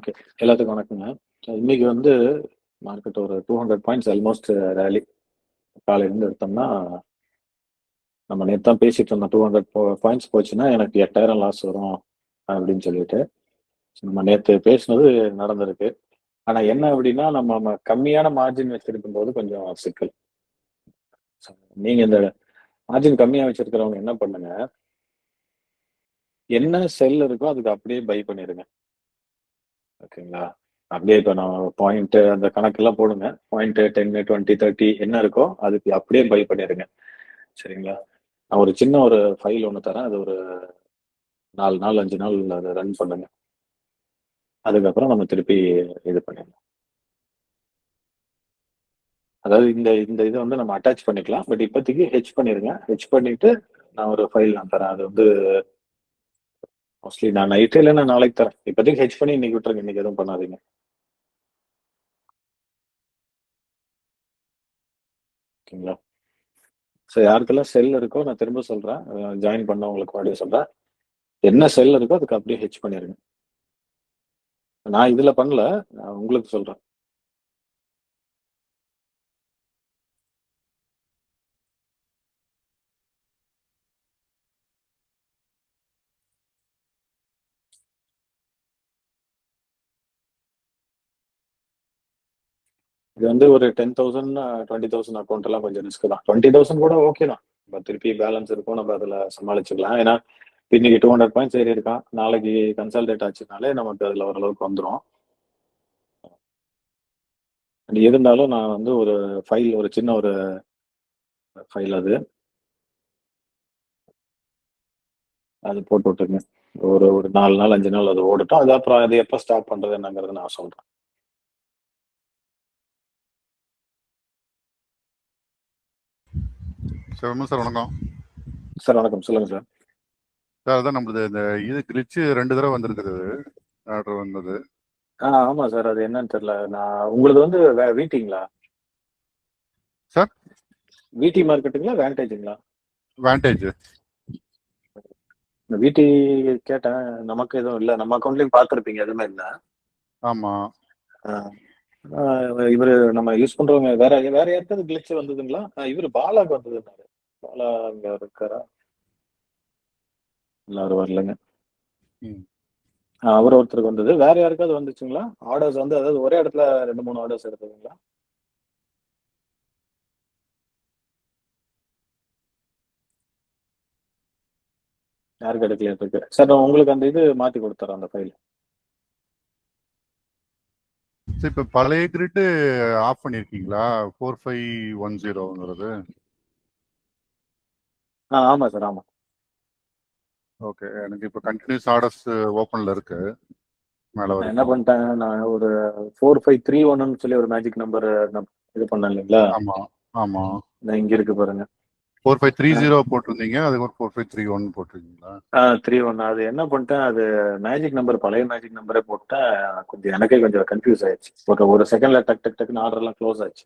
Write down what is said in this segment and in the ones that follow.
Okay. எல்லாத்துக்கும் வணக்கங்க. இன்னைக்கு வந்து மார்க்கெட் ஒரு 200 பாயிண்ட்ஸ் ஆல்மோஸ்ட் ரேலி. காலையிலேருந்து எடுத்தோம்னா, நம்ம நேத்து தான் பேசிட்டு இருந்தோம். 200 பாயிண்ட்ஸ் போச்சுன்னா, எனக்கு 8,000 லாஸ் வரும் அப்படின்னு சொல்லிட்டு. நம்ம நேத்து பேசினது நடந்திருக்கு. ஆனா என்ன அப்படின்னா, நம்ம கம்மியான மார்ஜின் வச்சிருக்கும்போது கொஞ்சம் சிக்கல். நீங்க இந்த மார்ஜின் கம்மியா வச்சிருக்கிறவங்க என்ன பண்ணுங்க, என்ன செல் இருக்கோ அதுக்கு அப்படியே பை பண்ணிருங்க. ஓகேங்களா? அப்படியே இப்ப நான் பாயிண்ட் அந்த கணக்கெல்லாம் போடுங்க. பாயிண்ட் 10, 20, 30 என்ன இருக்கோ அதுக்கு அப்படியே பை பண்ணிருங்க. சரிங்களா? நான் ஒரு சின்ன ஒரு ஃபைல் ஒண்ணு தரேன். அது ஒரு 4 நாள், 5 நாள் அத ரன் பண்ணுங்க. அதுக்கப்புறம் நம்ம திருப்பி இது பண்ணிடலாம். அதாவது இந்த இந்த இத வந்து நம்ம அட்டாச் பண்ணிக்கலாம். பட் இப்போதைக்கு ஹெட்ஜ் பண்ணிருங்க. ஹெட்ஜ் பண்ணிட்டு நான் ஒரு ஃபைல் நான் தரேன். அது வந்து மோஸ்ட்லி நான் நைட்டு இல்லன்னா நாளைக்கு தரேன். இப்போதைக்கு ஹெட்ஜ் பண்ணி இன்னைக்கு விட்டுருங்க. இன்னைக்கு எதுவும் பண்ணாதீங்க. ஓகேங்களா? ஸோ யாருக்கெல்லாம் செல் இருக்கோ நான் திரும்ப சொல்றேன். ஜாயின் பண்ணவங்களுக்கு மறுபடியும் சொல்றேன். என்ன செல் இருக்கோ அதுக்கு அப்படியே ஹெட்ஜ் பண்ணிருங்க. நான் இதுல பண்ணல. நான் உங்களுக்கு சொல்றேன். இது வந்து ஒரு 10,000 20,000 அக்கவுண்ட் எல்லாம் கொஞ்சம் ரிஸ்க் தான். 20,000 கூட ஓகே தான். நம்ம திருப்பி பேலன்ஸ் இருக்கும். நம்ம அதுல சமாளிச்சுக்கலாம். ஏன்னா இன்னைக்கு 200 பாயிண்ட்ஸ் ஏறி இருக்கான். நாளைக்கு கன்சால்டேட் ஆச்சுனாலே நமக்கு அதுல ஓரளவுக்கு வந்துரும். இருந்தாலும் நான் வந்து ஒரு ஃபைல் ஒரு சின்ன ஒரு ஃபைல் அது. அது போட்டு விட்டுருங்க. ஒரு ஒரு 4 நாள் 5 நாள் அது ஓடட்டும். அது அப்புறம் அது எப்ப ஸ்டார்ட் பண்றது என்னங்கிறத நான் சொல்றேன். சிவமன் சார் வணக்கம். சார் வணக்கம். சொல்லுங்க சார். சார் அதான் நம்மளது இந்த இது கிளிச்சு 2 தடவை வந்திருக்குது ஆர்டர் வந்தது. ஆமா சார். அது என்னன்னு தெரியல. நான் உங்களுது வந்து வீட்டிங்களா? சார் வீட்டி மார்க்கெட்டுங்களா? வேண்டேஜுங்களா? வேண்டேஜ். இந்த வீட்டி கேட்டேன். நமக்கு எதுவும் இல்ல. நம்ம அக்கௌண்ட்லயும் பார்த்துருப்பீங்க. எதுவுமே இல்ல. ஆமா. இவரு நம்ம யூஸ் பண்றவங்க வேற வேற யாருக்காவது கிளிச் வந்ததுங்களா? இவரு பாலாக்கு வந்ததுன்னாரு. பாலா இங்க இருக்காரா? எல்லாரும் வரலங்க. ம். அவர் ஒருத்தருக்கு வந்தது. வேற யாருக்காவது வந்துச்சுங்களா? ஆர்டர்ஸ் வந்து அதாவது ஒரே இடத்துல 2, 3 ஆர்டர்ஸ் எடுத்ததுங்களா? யாருக்கு எடுக்கலையா இருக்கு? சார் நான் உங்களுக்கு அந்த இது மாத்தி கொடுத்துறேன் அந்த ஃபைல். சரி, இப்போ பழைய கிரிட்டு ஆஃப் பண்ணியிருக்கீங்களா? 4510ங்கிறது. ஆமா சார். ஆமா. ஓகே, எனக்கு இப்போ கண்டினியூஸ் ஆர்டர்ஸ் ஓப்பனில் இருக்கு மேலே நான் என்ன வரைக்கும். பண்ணிட்டேன், நான் ஒரு 4531 சொல்லி ஒரு மேஜிக் நம்பர் இது பண்ணேன் இல்லைங்களா? ஆமா ஆமா. நான் இங்க இருக்கு பாருங்க. 4530 போட்டிருந்தீங்க, அதுக்கு ஒரு 4531 போட்டிருக்கீங்களா? 31 அது என்ன பண்ணிட்டேன், அது மேஜிக் நம்பர் பழைய மேஜிக் நம்பரே போட்டேன். கொஞ்சம் எனக்கே கொஞ்சம் கன்ஃபியூஸ் ஆயிடுச்சு. ஒரு செகண்ட்ல டக் டக் டக்குன்னு ஆர்டர் எல்லாம் க்ளோஸ் ஆச்சு.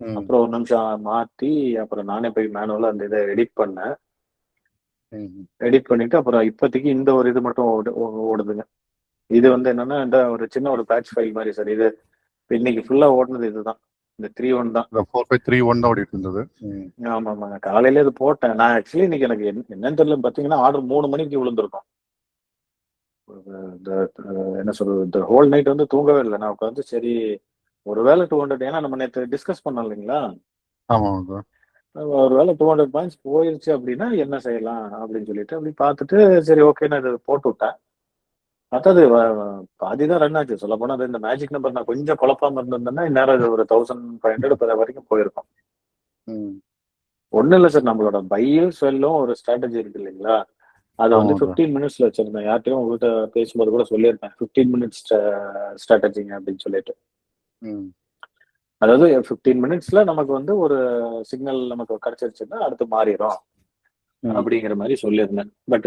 ம். அப்புறம் ஒரு நிமிஷம் மாத்தி அப்புறம் நானே போய் மேனுவலா அந்த இதை எடிட் பண்ணேன். ம். எடிட் பண்ணிட்டு அப்புறம் இப்போதைக்கு இந்த ஒரு இது மட்டும் ஓடுதுங்க. இது வந்து என்னன்னா இந்த ஒரு சின்ன ஒரு பேட்ச் ஃபைல் மாதிரி சார். இது இன்னைக்கு ஃபுல்லா ஓடுனது இதுதான். இந்த 31 தான். 4531 தான் ஓடிட்டு இருந்தது. ம். ஆமா ஆமாங்க. காலையில இது போட்டேன். நான் ஆக்சுவலி இன்னைக்கு எனக்கு என்னன்னு தெரியல பாத்தீங்கன்னா ஆர்டர் 3 மணிக்கு விழுந்திருக்கும். இந்த என்ன சொல்றது, இந்த ஹோல் நைட் வந்து தூங்கவே இல்லை. நான் உட்காந்து சரி ஒருவேளை 200 ஏன்னா நம்ம நேற்று டிஸ்கஸ் பண்ணோம் இல்லைங்களா? ஆமாங்க சார். ஒருவேளை 200 பாயிண்ட்ஸ் போயிருச்சு அப்படின்னா என்ன செய்யலாம் அப்படின்னு சொல்லிட்டு அப்படி பார்த்துட்டு சரி ஓகே நான் இதை போட்டு விட்டேன். அதாவது பாதி தான் ரன் ஆச்சு. சொல்ல போனா இந்த மேஜிக் நம்பர் நான் கொஞ்சம் குழப்பாம இருந்திருந்தேன்னா இந்நேரம் இது ஒரு 1500 வரைக்கும் போயிருக்கும். ம். ஒண்ணும் இல்லை சார். நம்மளோட பையும் செல்லும் ஒரு ஸ்ட்ராட்டஜி இருக்கு இல்லைங்களா? அதை வந்து ஆமாங்க சார். 15 மினிட்ஸ்ல வச்சிருந்தேன். யார்ட்டையும் உங்கள்கிட்ட பேசும்போது கூட சொல்லியிருப்பேன் 15 மினிட்ஸ் ஸ்ட்ராட்டஜிங்க அப்படின்னு சொல்லிட்டு. ம். அதாவது 15 மினிட்ஸ்ல நமக்கு வந்து ஒரு சிக்னல் நமக்கு கிடைச்சிருச்சுன்னா அடுத்து மாறிடும் ம். அப்படிங்கிற மாதிரி சொல்லியிருந்தேன். பட்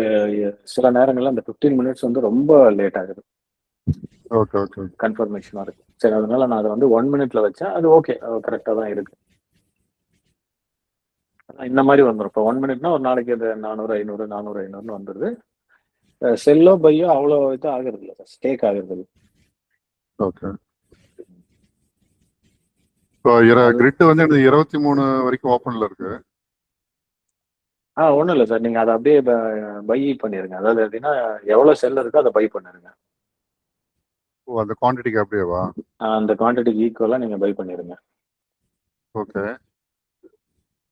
சில நேரங்கள்ல அந்த 15 மினிட்ஸ் வந்து ரொம்ப லேட் ஆகுது. Okay okay. கன்ஃபர்மேஷனா இருக்கு. சரி அதனால நான் அதை வந்து 1 மினிட்ல வச்சேன். அது ஓகே கரெக்டா தான் இருக்கு. இந்த மாதிரி வந்துடும். இப்போ 1 மினிட்னா ஒரு நாளைக்கு அது 400 500 400 500ன்னு வந்துருது. செல்லோ பையோ அவ்வளோ இது ஆகுறது இல்லை சார். ஸ்டேக் ஆகுறது இல்லை. ஓகே. இப்போ அது கிரிட் வந்து எனக்கு 23 வரைக்கும் ஓப்பன்ல இருக்கு. ஒன்றும் இல்லை சார், நீங்கள் அதை அப்படியே பை பண்ணிடுங்க. அதாவது எப்படின்னா எவ்வளோ செல் இருக்கோ அதை பை பண்ணிடுங்க. ஓ, அந்த குவான்டிட்டிக்கு அப்படியேவா? அந்த குவான்டிட்டிக்கு ஈக்குவலாக நீங்கள் பை பண்ணிடுங்க. ஓகே.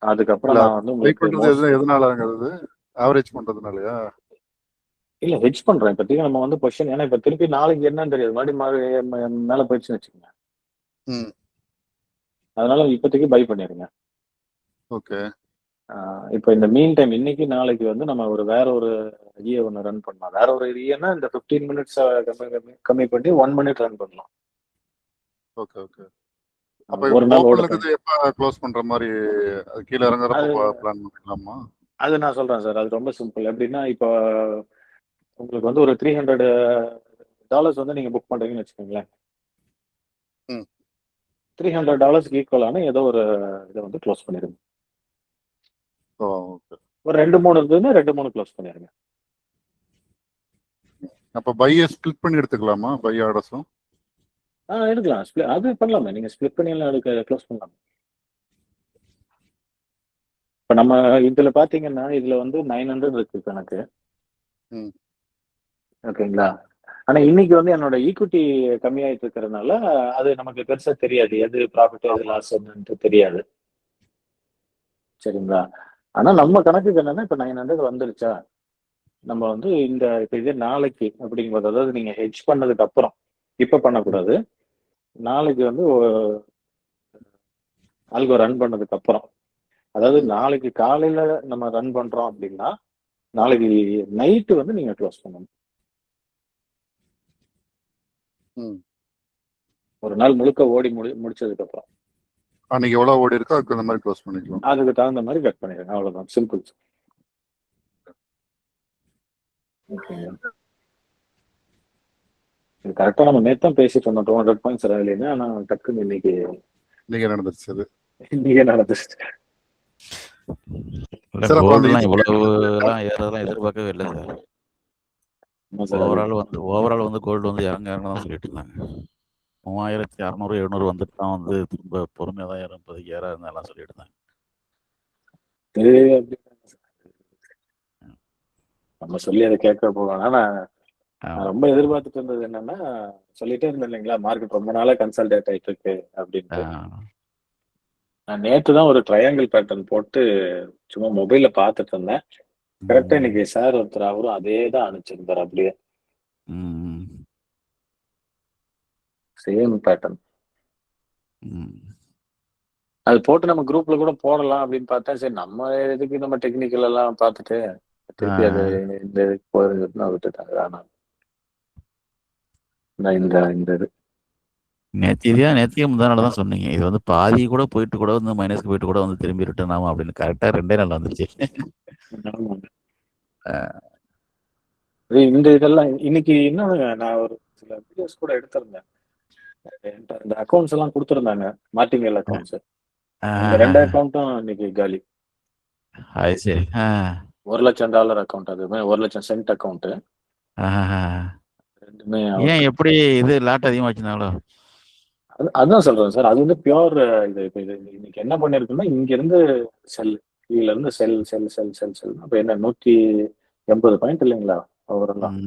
அதுக்கப்புறம் இல்ல நான் வந்து பை உங்களுக்கு பண்றது எதனாலங்கிறது ஆவரேஜ் பண்றதுனாலயா? இல்லை ஹெட்ஜ் பண்ணுறேன் இப்போதைக்கு. நம்ம வந்து பொசிஷன், ஏன்னா இப்போ திருப்பி நாளைக்கு என்னன்னு தெரியாது, மேலே போயிடுச்சுன்னு வச்சுக்கோங்க. ம். அதனால இப்போதைக்கு பை பண்ணிடுங்க. ஓகே. இப்போ இந்த மீன் டைம் இன்னைக்கு நாளைக்கு வந்து நம்ம வேற ஒரு ஐடியா ஒன்று ரன் பண்ணலாம். வேற ஒரு ஐடியானா இந்த 15 மினிட்ஸ் கம்மி பண்ணி 1 மினிட் ரன் பண்ணலாம். ஓகே. ஓகே. அப்ப ஒரு இப்போ நாள் ஓப்பன்ல ஓடுது. இருக்கிறது எப்ப க்ளோஸ் பண்ற மாதிரி, அது கீழே அது இறங்குறப்ப பிளான் பண்ணிக்கலாமா? அது நான் சொல்றேன் சார், அது ரொம்ப சிம்பிள். எப்படின்னா இப்போ உங்களுக்கு வந்து ஒரு $300 வந்து நீங்க புக் பண்றீங்கன்னு வச்சுக்கோங்களேன். ம். $300 ஈக்குவலான ஏதோ ஒரு இதை வந்து க்ளோஸ் பண்ணிடுங்க. ஓ, ஓகே. ஒரு 2-3 இருந்ததுன்னா 2-3 க்ளோஸ் பண்ணிடுங்க. அப்ப பையை ஸ்பிளிட் பண்ணி எடுத்துக்கலாமா, பை ஆர்டர்ஸும்? எடுக்கலாம். அது பண்ணலாமே, நீங்க ஸ்பிளிட் பண்ணி எல்லாம் க்ளோஸ் பண்ணலாம். இப்ப நம்ம இதுல பாத்தீங்கன்னா இதுல வந்து 900 இருக்கு கணக்கு. ம். ஓகேங்களா? ஆனா இன்னைக்கு வந்து என்னோட ஈக்விட்டி கம்மியாயிட்டு இருக்கிறதுனால அது நமக்கு பெருசா தெரியாது, எது ப்ராஃபிட் எது ஆமா. லாஸ் தெரியாது. சரிங்களா? ஆனா நம்ம கணக்குக்கு என்னன்னா இப்ப 900 வந்துருச்சா, நம்ம வந்து இப்ப இதே நாளைக்கு அப்படிங்கும்போது, அதாவது நீங்க ஹெட்ஜ் பண்ணதுக்கு அப்புறம், இப்ப பண்ணக்கூடாது. நாளைக்கு வந்து ஆல்கோ ரன் பண்ணதுக்கு அப்புறம், அதாவது ம். நாளைக்கு காலையில நம்ம ரன் பண்றோம் அப்படின்னா நாளைக்கு நைட்டு வந்து நீங்க க்ளோஸ் பண்ணணும். ம். ஒரு நாள் முழுக்க ஓடி முடிச்சதுக்கு அப்புறம் அன்னைக்கு எவ்வளவு ஓடி இருக்கோ அதுக்கு அந்த மாதிரி க்ளோஸ் பண்ணிக்கலாம். அதுக்கு தகுந்த மாதிரி கட் பண்ணிடுங்க. அவ்வளவுதான், சிம்பிள். ஓகேங்க. இது கரெக்டா நம்ம நேத்து தான் பேசிட்டு இருந்தோம் 200 பாயிண்ட்ஸ் ரேலின்னு. ஆனா டக்குன்னு இன்னைக்கு இன்னைக்கு நடந்துருச்சு அது. இன்னைக்கே நடந்துச்சு. இல்ல சார் அப்புறம் அந்த கோல்டுலாம் இது இவ்வளவு எல்லாம் ஏறதெல்லாம் எதிர்பார்க்கவே இல்லை சார். ஆமா சார், அது ஓவரால் வந்து கோல்டு வந்து இறங்க தான் சொல்லிட்டு இருந்தாங்க. 3600 700 வந்துட்டு தான் வந்து திரும்ப பொறுமையாக தான் ஏறும், இப்போதைக்கு ஏறாதுன்னு எல்லாம் சொல்லிட்டு இருந்தாங்க. இது அப்படிதான் சார். நம்ம சொல்லி அதை கேட்க போவோம். ஆனா நான் ரொம்ப எதிர்பார்த்துட்டு இருந்தது என்னன்னா, சொல்லிட்டே இருந்தேன் இல்லைங்களா, மார்க்கெட் ரொம்ப நாளா கன்சல்டேட் ஆயிட்டு இருக்கு அப்படின்ட்டு. நான் நேத்து தான் ஒரு ட்ரையாங்கிள் பேட்டர்ன் போட்டு சும்மா மொபைல்ல பார்த்துட்டு இருந்தேன். கரெக்டா இன்னைக்கு சார் ஒருத்தர் அவரும் அதே தான் அனுப்பிச்சிருந்தார், அப்படியே சேம் பேட்டர்ன். அது போட்டு நம்ம குரூப்ல கூட போடலாம் அப்படின்னு பார்த்தா, சரி நம்ம எதுக்கு நம்ம டெக்னிக்கல் எல்லாம் பார்த்துட்டு திருப்பி அது இந்த இதுக்கு போயிருந்ததுன்னா விட்டுட்டாங்க. ஆனா நான் இந்த இது நேத்திக்கு முந்தானால தான் சொன்னீங்க, இது வந்து பாதி கூட போயிட்டு கூட வந்து மைனஸ்க்கு போயிட்டு கூட வந்து திரும்பி ரிட்டர்ன் ஆகும் அப்படின்னு. கரெக்டா 2 நாள் வந்துருச்சு. இந்த இதெல்லாம் இன்னைக்கு இன்னும் நான் ஒரு சில வீடியோஸ் கூட எடுத்திருந்தேன். இந்த அக்கௌண்ட்ஸ் எல்லாம் கொடுத்துருந்தாங்க, மார்டிங்கல் அக்கௌண்ட்ஸ். அந்த 2 அக்கௌண்ட்டும் இன்னைக்கு காலி. அது சரி. $1 லட்சம் அக்கௌண்ட், அதுவுமே 1 லட்சம் சென்ட் அக்கௌண்ட். ரெண்டுமே ஏன் எப்படி இது லாட் அதிகமாச்சுனாங்களோ? அதான் சொல்றேன் சார், அது வந்து பியோர் இது. இப்ப இது இன்னைக்கு என்ன பண்ணிருக்குன்னா, இங்க இருந்து செல், கீழ இருந்து செல் செல் செல் செல் செல். அப்ப என்ன 180 பாயிண்ட் இல்லைங்களா ஓவரெல்லாம்.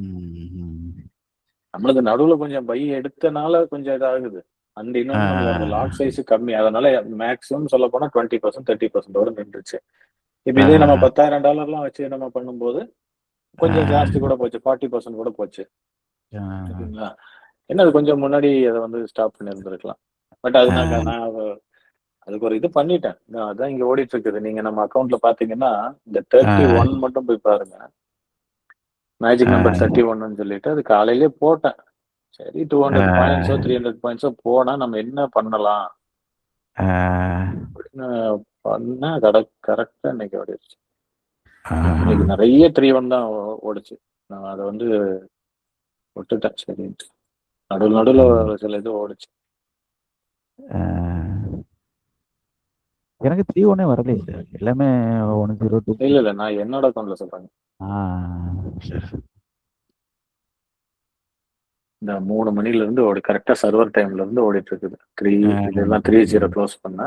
நம்மளுக்கு நடுவுல கொஞ்சம் பை எடுத்தனால கொஞ்சம் இதாகுது. அண்ட் இன்னொன்னு நம்மளோட லாட் சைஸ் கம்மி, அதனால மேக்ஸிமம் சொல்ல போனா 20% 30% வரை நின்றுச்சு. இப்ப இதே நம்ம $10,000 வச்சு நம்ம பண்ணும்போது கொஞ்சம் ஜாஸ்தி கூட போச்சு, 40% கூட போச்சு. சரிங்களா? என்ன அது கொஞ்சம் முன்னாடி அதை வந்து ஸ்டாப் பண்ணி இருந்திருக்கலாம். பட் அது நான் அதுக்கு ஒரு இது பண்ணிட்டேன். அதான் இங்க ஓடிட்டு இருக்குது. நீங்க நம்ம அக்கௌண்ட்ல பாத்தீங்கன்னா இந்த 31 மட்டும் போய் பாருங்க. மேஜிக் நம்பர் 31ன்னு சொல்லிட்டு அது காலையிலேயே போட்டேன். சரி 200 பாயிண்ட்ஸோ 300 பாயிண்ட்ஸோ போனா நம்ம என்ன பண்ணலாம் அப்படின்னு பண்ண கரெக்டா இன்னைக்கு ஓடிடுச்சு. இன்னைக்கு நிறைய 3-1 தான் ஓடுச்சு. நான் அதை வந்து விட்டுட்டேன் சரின்ட்டு. நடுவில் சில இது ஓடுச்சு. எனக்கு 3-1 வரலையே சார், எல்லாமே 1-0. இல்ல நான் என்னோட அக்கௌண்ட்ல சொல்றேன். இந்த 3 மணில இருந்து கரெக்டா சர்வர் டைம்ல இருந்து ஓடிட்டு இருக்குது. இதெல்லாம் 3-0 க்ளோஸ் பண்ணா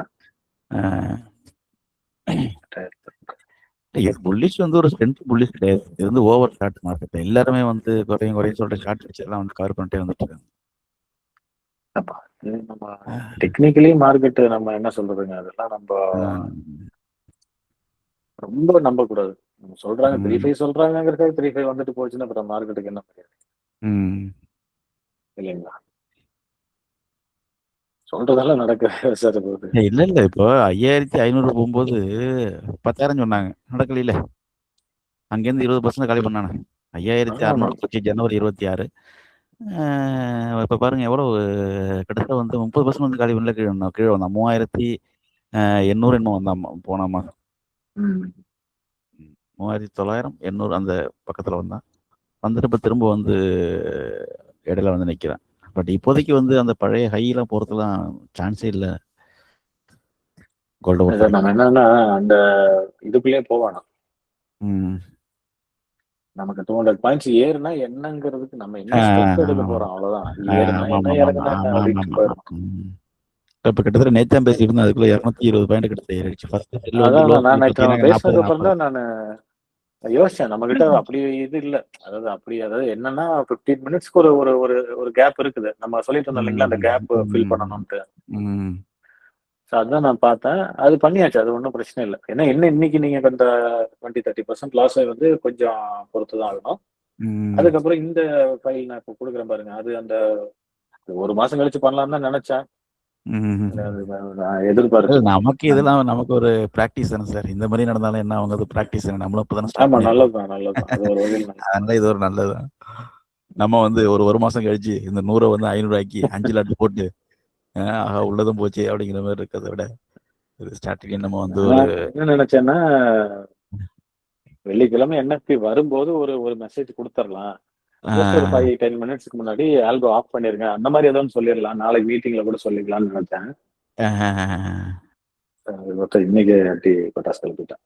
இது புல்லிஷ் வந்து ஒரு ஸ்ட்ரென்த் புல்லிஷ் கிடையாது. இது வந்து ஓவர் ஷார்ட் மார்க்கெட். எல்லாருமே வந்து குறையும் சொல்லிட்டு ஷார்ட் வச்சு எல்லாம் வந்து கவர் பண்ணிட்டே வந்துட்டு இருக்காங்க. நம்ம டெக்னிக்கலி மார்க்கெட் நம்ம என்ன சொல்றதுங்க, அதெல்லாம் நம்ம ரொம்ப நம்ப கூடாது. நம்ம சொல்றாங்க 3-5 சொல்றாங்கிறதுக்காக 3-5 வந்துட்டு போச்சுன்னா அப்புறம் மார்க்கெட்டுக்கு என்ன முடியாது இல்லைங்களா? சொல்றதெல்லாம் நடக்க சார் போகுது. இல்ல இப்போ 5500 போகும்போது 10,000 சொன்னாங்க, நடக்கல. அங்கேருந்து 20% காலி பண்ணானே. 5600 போச்சு ஜனவரி 26. இப்ப பாருங்க எவ்வளவு கிட்டத்தட்ட வந்து 30% வந்து காலி பண்ணல, கீழே வந்தான். 3800 என்னமோ வந்தான் போன மாசம். 3900 800 அந்த பக்கத்துல வந்தான். வந்துட்டு இப்ப திரும்ப வந்து இடையில வந்து நிக்கிறான். பட் இப்போதைக்கு வந்து அந்த பழைய ஹை எல்லாம் போறதுலாம் சான்ஸே இல்ல. கோல்டு நம்ம என்னன்னா அந்த இதுக்குள்ளே போவானா, நமக்கு 200 பாயிண்ட்ஸ் ஏறுனா என்னங்கிறதுக்கு நம்ம என்ன ஸ்டெப் எடுக்க போறோம், அவ்வளவுதான். ஏறுனா என்ன, இறங்குனா என்ன அப்படின்ட்டு போயிடும். இப்ப கிட்டத்தட்ட நேத்தான் பேசிட்டு இருந்தேன், அதுக்குள்ள 220 பாயிண்ட் கிட்ட ஏறிடுச்சு. அதான் நான் நேற்று பேசினதுக்கு அப்புறம் தான் நான் யோசிச்சேன், நம்ம கிட்ட அப்படி இது இல்ல. அதாவது என்னன்னா 15 மினிட்ஸ்க்கு ஒரு ஒரு ஒரு கேப் இருக்குது. நம்ம சொல்லிட்டு இருந்தோம் இல்லைங்களா, அந்த கேப் ஃபில் பண்ணணும்ட்டு. அதான் நான் பார்த்தேன், அது பண்ணியாச்சு. அது ஒன்றும் பிரச்சனை இல்லை. ஏன்னா இன்னைக்கு நீங்க அந்த 20-30% லாஸ் வந்து கொஞ்சம் பொறுத்துதான் ஆகணும். அதுக்கப்புறம் இந்த ஃபைல் நான் இப்போ கொடுக்குறேன் பாருங்க, அது அந்த 1 மாசம் கழிச்சு பண்ணலாம்னு தான் நினைச்சேன். எதிர்பார்த்து நமக்கு இதெல்லாம் நமக்கு ஒரு பிராக்டிஸ் தானே சார். இந்த மாதிரி நடந்தாலும் என்ன, அவங்க பிராக்டிஸ் நம்மளும் இப்பதான் ஸ்டார்ட் பண்ணி. நல்லதுதான் நல்லதுதான், அது ஒரு வகையில் அதனால இது ஒரு நல்லதுதான். நம்ம வந்து ஒரு மாசம் கழிச்சு இந்த 100 வந்து 500 ஆக்கி 5 லாட் போட்டு உள்ளதும் போச்சு அப்படிங்கிற மாதிரி இருக்கிறத விட ஸ்டார்டிங் நம்ம வந்து என்ன நினைச்சேன்னா, வெள்ளிக்கிழமை என்எஃப்டி வரும்போது ஒரு மெசேஜ் கொடுத்துடலாம். ஒரு 5-10 மினிட்ஸ்க்கு முன்னாடி ஆல்கோ ஆஃப் பண்ணிருங்க, அந்த மாதிரி ஏதோ சொல்லிடலாம். நாளைக்கு மீட்டிங்ல கூட சொல்லிக்கலாம்னு நினைச்சேன். இன்னைக்கு அப்படி பட்டாசு கிளப்பிட்டேன்.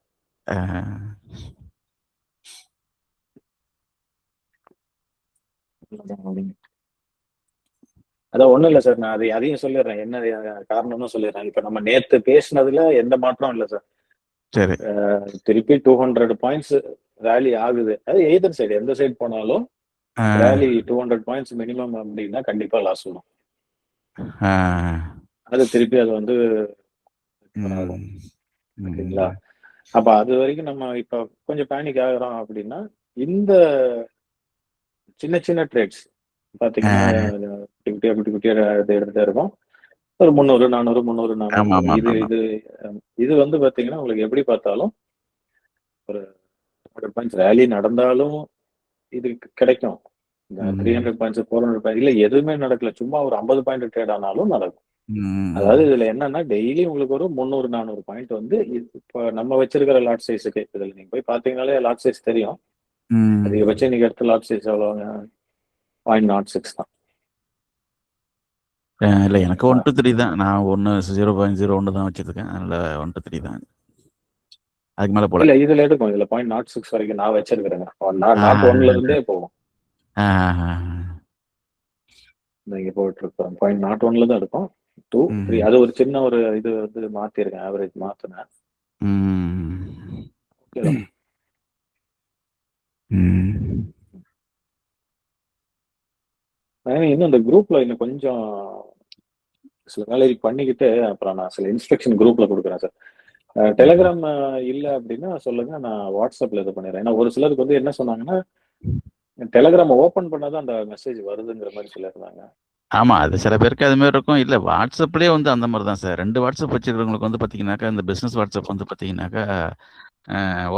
அதான் ஒண்ணும் இல்ல சார், நான் அதையும் சொல்லிடுறேன், என்ன காரணம்னு சொல்லிடுறேன். இப்ப நம்ம நேத்து பேசினதுல எந்த மாற்றம் இல்ல சார். சரி, திருப்பி 200 பாயிண்ட்ஸ் ரேலி ஆகுது. அது எய்தர் சைடு, எந்த சைடு போனாலும் ரேலி 200 பாயிண்ட்ஸ் மினிமம் அப்படின்னா கண்டிப்பா லாஸ் வரும். அது திருப்பி அது வந்து ஓகேங்களா? அப்ப அது வரைக்கும் நம்ம இப்ப கொஞ்சம் பேனிக் ஆகுறோம் அப்படின்னா, இந்த சின்ன சின்ன ட்ரேட்ஸ் பாத்தீங்கன்னா குட்டி குட்டியா எடுத்துட்டே இருக்கும். ஒரு 300 400 300 400 இது வந்து பாத்தீங்கன்னா உங்களுக்கு எப்படி பார்த்தாலும் ஒரு 100 பாயிண்ட்ஸ் ரேலி நடந்தாலும் இது கிடைக்கும். 300 பாயிண்ட்ஸ் 400 பாயிண்ட்ஸ் இல்ல எதுவுமே நடக்கல, சும்மா ஒரு 50 பாயிண்ட் ட்ரேட் ஆனாலும் நடக்கும். அதாவது இதுல என்னன்னா டெய்லி உங்களுக்கு ஒரு 300-400 பாயிண்ட் வந்து இப்ப நம்ம வச்சிருக்கிற லாட் சைஸுக்கு இதுல நீங்க போய் பாத்தீங்கன்னாலே லாட் சைஸ் தெரியும். அதிகபட்சம் இன்னைக்கு எடுத்த லாட் சைஸ் எவ்வளவுங்க? 0.06 தான். இல்ல எனக்கு 1 to 3 தான். நான் 0.01 தான் வச்சிருக்கேன். அதனால 1 to 3 தான். அதுக்கு மேல போல இல்ல இதுல எடுக்கும். இதுல 0.06 வரைக்கும் நான் வச்சிருக்கிறேங்க. நாட் 1ல இருந்தே போகும். இங்க போயிட்டு இருக்கோம் 0.01ல தான் இருக்கும். 2 3 அது ஒரு சின்ன ஒரு இது வந்து மாத்திருக்கேன், ஆவரேஜ் மாத்தினேன். இன்னும் இந்த குரூப்ல இன்னும் கொஞ்சம் சில வேலை பண்ணிக்கிட்டு அப்புறம் நான் சில இன்ஸ்ட்ரக்ஷன் குரூப்ல கொடுக்குறேன் சார். டெலிகிராம் இல்ல அப்படின்னா சொல்லுங்க, நான் வாட்ஸ்அப்ல இது பண்ணிடுறேன். ஏன்னா ஒரு சிலருக்கு வந்து என்ன சொன்னாங்கன்னா, டெலிகிராம் ஓபன் பண்ணாதான் அந்த மெசேஜ் வருதுங்கிற மாதிரி சொல்லியிருந்தாங்க. ஆமா, அது சில பேருக்கு அது மாதிரி இருக்கும். இல்ல வாட்ஸ்அப்லயே வந்து அந்த மாதிரி தான் சார். 2 வாட்ஸ்அப் வச்சிருக்கிறவங்களுக்கு வந்து பாத்தீங்கன்னாக்கா, இந்த பிசினஸ் வாட்ஸ்அப் வந்து பாத்தீங்கன்னாக்கா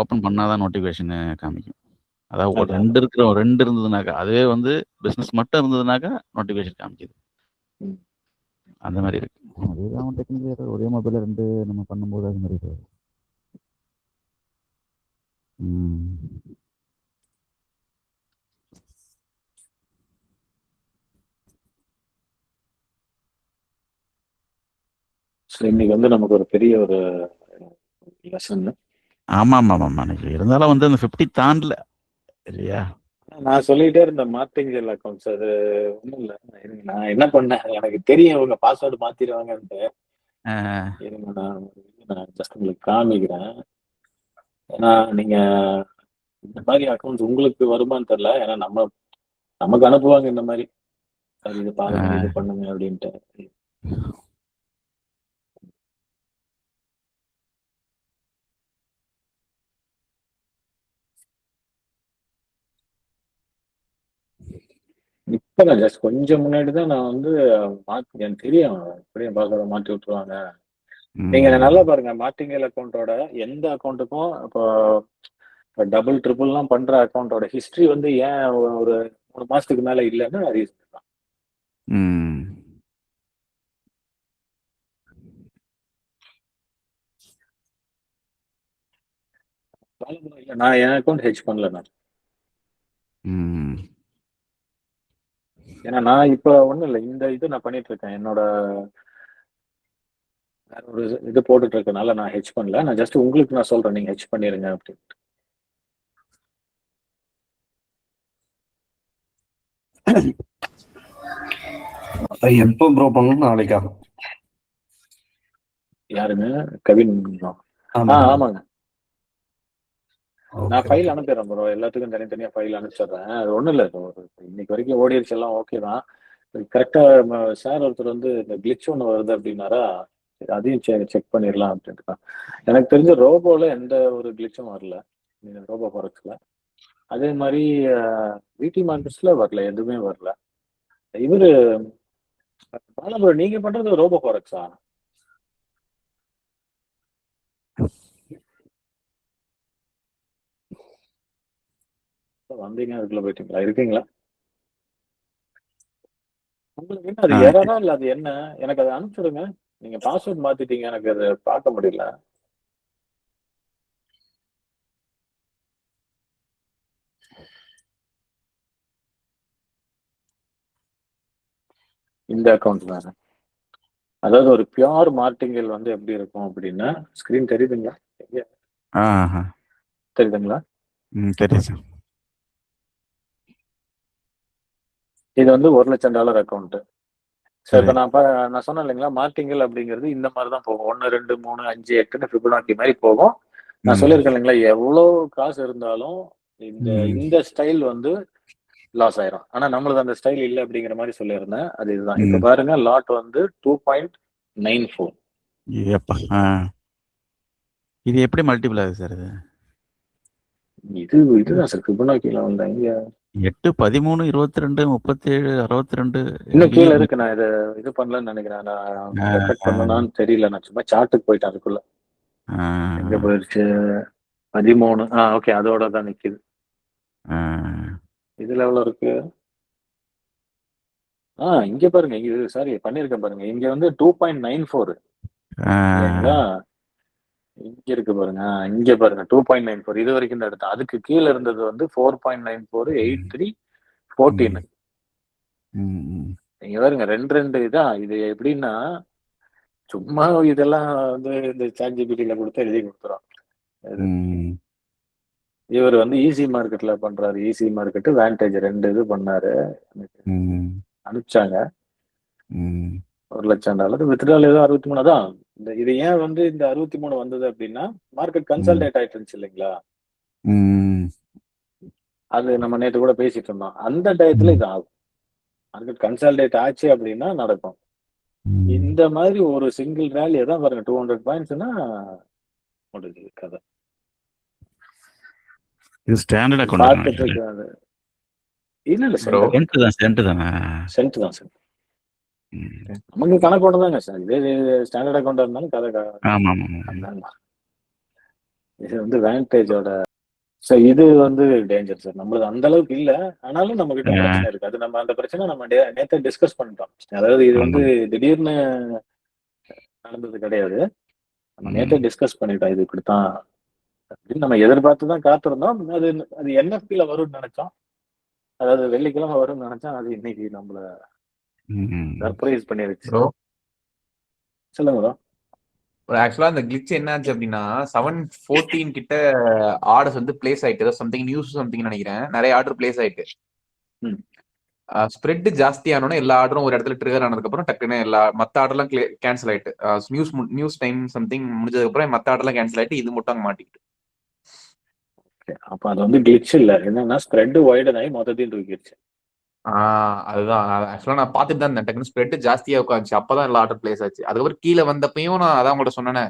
ஓபன் பண்ணாதான் நோட்டிபிகேஷன் காமிக்கும். அதாவது 2 இருந்ததுனாக்கா, அதுவே வந்து பிசினஸ் மட்டும் இருந்ததுனாக்கா நோட்டிபிகேஷன் காமிக்குது. அந்த மாதிரி இருக்கு. அதுதான் டெக்னிக்கலி ஒரே மொபைல்ல 2 நம்ம பண்ணும்போது அது மாதிரி இருக்கு. இன்னைக்கு வந்து நமக்கு ஒரு பெரிய ஒரு லெசன். ஆமா இருந்தாலும் வந்து அந்த 50 தாண்டல இல்லையா? நான் சொல்லிட்டே இருந்தேன் மார்டிங்கல் அக்கௌண்ட்ஸ். அது ஒண்ணும் இல்ல. இருங்க, நான் என்ன பண்ணேன், எனக்கு தெரியும் இவங்க பாஸ்வேர்டு மாத்திடுவாங்கன்ட்டு. அஹ், இருங்க, நான் ஜஸ்ட் உங்களுக்கு காமிக்கிறேன். ஏன்னா நீங்க இந்த மாதிரி அக்கௌண்ட்ஸ் உங்களுக்கு வருமான்னு தெரியல. ஏன்னா நமக்கு அனுப்புவாங்க இந்த மாதிரி, சார் இது பாருங்க இது அஹ், பண்ணுங்க அப்படின்ட்டு. இப்பதான் ஜஸ்ட் கொஞ்சம் முன்னாடி தான் நான் வந்து மாத்தி, எனக்கு தெரியும் எப்படியும் பாஸ்வேர்டை மாற்றி விட்டுருவாங்க. நீங்க நல்லா ம், பாருங்க, மார்டிங்கல் அக்கௌண்ட்டோட எந்த அக்கௌண்ட்டுக்கும் இப்போ டபுள் ட்ரிபிள்லாம் பண்ற அக்கௌண்ட்டோட ஹிஸ்டரி வந்து ஏன் ஒரு 3 மாசத்துக்கு மேல இல்லைன்னு ரீசன் தான். ம். இல்ல, நான் என் அக்கௌண்ட் ஹெச் பண்ணல நான். ம். ஏன்னா நான் இப்போ ஒண்ணும் இல்லை, இந்த இது நான் பண்ணிட்டு இருக்கேன், என்னோட வேற ஒரு இது போட்டுட்டு இருக்கனால நான் ஹெச் பண்ணல. நான் ஜஸ்ட் உங்களுக்கு நான் சொல்றேன், நீங்க ஹெச் பண்ணிருங்க அப்படின்னு. எப்போ ப்ரோ பண்ணணும்? நாளைக்கா? யாருங்க? கவின்? ஆமா. ஆமாங்க. நான் ஓகே ஃபைல் ஓகே. அனுப்பிடுறேன் ப்ரோ, எல்லாத்துக்கும் தனித்தனியா ஃபைல் அனுப்பிச்சிடுறேன். அது ஒண்ணும் இல்லை, இன்னைக்கு வரைக்கும் ஓடிடுச்சு எல்லாம் ஓகே தான். கரெக்டா சார் ஒருத்தர் வந்து இந்த கிளிச் ஒன்று வருது அப்படின்னாரா, சரி, அதையும் செக் பண்ணிடலாம் அப்படின்ட்டு தான். எனக்கு தெரிஞ்ச ரோபோல எந்த ஒரு கிளிச்சும் வரல, ரோபோ ஃபாரக்ஸ்ல. அதே மாதிரி விடி மார்க்கெட்ஸ்ல வரல, எதுவுமே வரல. இவரு பாலபுரம், நீங்க பண்றது ரோபோ ஃபாரக்ஸா? வந்தீங்க அதுக்குள்ள போயிட்டீங்களா? இருக்கீங்களா? உங்களுக்கு என்ன அது ஆ, எரரா இல்ல அது என்ன? எனக்கு அதை அனுப்பிச்சுடுங்க. நீங்க பாஸ்வேர்ட் மாத்திட்டீங்க, எனக்கு அதை பார்க்க முடியல. இந்த அக்கௌண்ட் தானே? அதாவது ஒரு பியூர் மார்டிங்கல் வந்து எப்படி இருக்கும் அப்படின்னா, ஸ்கிரீன் தெரியுதுங்களா? எங்க ஆஹா. தெரியுதுங்களா? ம், தெரியும் சார். இது வந்து $1,00,000 அக்கௌண்ட். ஸோ சரி. இப்போ நான் சொன்னேன் இல்லைங்களா, மார்டிங்கல் அப்படிங்கிறது இந்த மாதிரி தான் போகும். 1, 2, 3, 5, 8ன்னு ஃபிபனாக்கி மாதிரி போகும். நான் ம், சொல்லியிருக்கேன் இல்லைங்களா, எவ்வளோ காசு இருந்தாலும் இந்த ம், இந்த ஸ்டைல் வந்து லாஸ் ஆயிரும். ஆனா நம்மளுக்கு அந்த ஸ்டைல் இல்லை அப்படிங்கிற மாதிரி சொல்லியிருந்தேன். அது இதுதான். இப்போ ம். பாருங்க, லாட் வந்து 2.94. ஏப்பா. இது எப்படி மல்டிபிள் ஆகுது சார் இது? இதுதான் சார் ஃபிபனாக்கில வந்த இங்க 8, 13, 22, 37, 62. இன்னும் ஐயோ. கீழே இருக்கு. நான் இது பண்ணலன்னு நினைக்கிறேன். நான் ஆ, ரெக்கார்ட் ஆ, பண்ணனான்னு தெரியல. நான் சும்மா சார்ட்டுக்கு போயிட்டேன் அதுக்குள்ள. ஆ, எங்க போயிருச்சு? 13. ஓகே, அதோட தான் நிக்குது. ஆ. இதுல எவ்வளவு இருக்கு? இங்க பாருங்க, இது சாரி பண்ணிருக்கேன் பாருங்க, இங்க வந்து 2.94 இல்லைங்களா? இங்க இருக்கு பாருங்க. இங்க பாருங்க 2.94. இது வரைக்கும் தான் எடுத்தேன். அதுக்கு கீழே இருந்தது வந்து 4.94, 83, 14. ம், ம், நீங்க பாருங்க, ரெண்டு இதான். இது எப்படின்னா, சும்மா இதெல்லாம் வந்து இந்த சாட் ஜிபிடில கொடுத்து எழுதி கொடுத்துரும். ம், இவர் வந்து ஈசி மார்க்கெட்ல பண்றாரு. ஈசி மார்க்கெட், வேண்டேஜ், ரெண்டு இது பண்ணாரு. எனக்கு ம், அனுப்பிச்சாங்க. ம், $1,00,000 வித்ட்ரால் ஏதோ 63 தான். இது ஏன் வந்து இந்த 63 வந்தது அப்படின்னா, மார்க்கெட் ம், கன்சால்டேட் ஆயிட்டு இருந்துச்சு இல்லைங்களா? ம், அது நம்ம நேற்று கூட பேசிட்டு இருந்தோம். அந்த டயத்துல ம், இது ஆகும். மார்க்கெட் கன்சால்டேட் ஆச்சு அப்படின்னா நடக்கும். ம். இந்த மாதிரி ஒரு சிங்கிள் ரேலி தான் பாருங்க, 200 பாயிண்ட்ஸ்னா முடிஞ்சது கதை. இது ஸ்டாண்டர்ட் அக்கௌண்ட் பார்த்துட்டு நினைக்கிறேன். இருக்காது. இல்ல இல்ல, ப்ரோ சென்ட் தானே. சென்ட் தான் சார். ம். நமக்கு கணக்கு தாங்க சார். இதே ஸ்டாண்டர்ட் அக்கௌண்ட் இருந்தாலும் கதை ஆமா, ஆமா, ஆமா. அதான். இது வந்து வேண்டேஜோட. சார் இது வந்து டேஞ்சர் சார். நம்மளது அந்த அளவுக்கு இல்ல. ஆனாலும் நம்ம கிட்ட ஆ, பிரச்சனை இருக்கு. அது நம்ம அந்த பிரச்சனை நம்ம நேத்தே டிஸ்கஸ் பண்ணிட்டோம். அதாவது இது வந்து ஆமா. திடீர்னு நடந்தது கிடையாது. நம்ம நேத்தே ம், டிஸ்கஸ் பண்ணிட்டோம். இது இப்படித்தான் அப்படின்னு நம்ம எதிர்பார்த்து தான் காத்திருந்தோம். அது அது என்எஃப்டில வரும்னு நினைச்சோம். அதாவது வெள்ளிக்கிழமை வரும்னு நினைச்சோம். அது இன்னைக்கு நம்மள ம். சர்ப்ரைஸ் பண்ணிருச்சு. ப்ரோ சொல்லுங்க bro. ஆக்சுவலா அந்த கிளிச் என்னாச்சு அப்படின்னா 7:14 கிட்ட ஆர்டர்ஸ் வந்து பிளேஸ் ஆயிட்டு, ஏதோ சம்திங் நியூஸ் சம்திங் நினைக்கிறேன், நிறைய ஆர்டர் பிளேஸ் ஆயிட்டு. ம். ஸ்ப்ரெட் ஜாஸ்தி ஆனோட எல்லா ஆர்டரும் ஒரு இடத்துல ட்ரிகர் ஆனதுக்கு அப்புறம் டக்குன்னு எல்லா மத்த ஆர்டர்லாம் கேன்சல் ஆயிட்டு. நியூஸ் டைம் சம்திங் முடிஞ்சதுக்கு அப்புறம் மத்த ஆர்டர்லாம் கேன்சல் ஆயிட்டு, இது மட்டும் அங்க மாட்டிக்கிட்டு. அப்ப அது வந்து கிளிச் இல்ல, என்னன்னா ஸ்ப்ரெட் வைடன் ஆகி மொத்தத்தையும் தூக்கிடுச்சு. அதுதான் ஆக்சுவலா நான் பார்த்துட்டு தான் இருந்தேன். டக்குனு ஸ்ப்ரெட் ஜாஸ்தியா உட்காந்துச்சு, அப்பதான் எல்லா ஆர்டர் பிளேஸ் ஆச்சு. அதுக்கப்புறம் கீழே வந்தப்பையும் நான் அதான் உங்கள்ட்ட சொன்னேன்,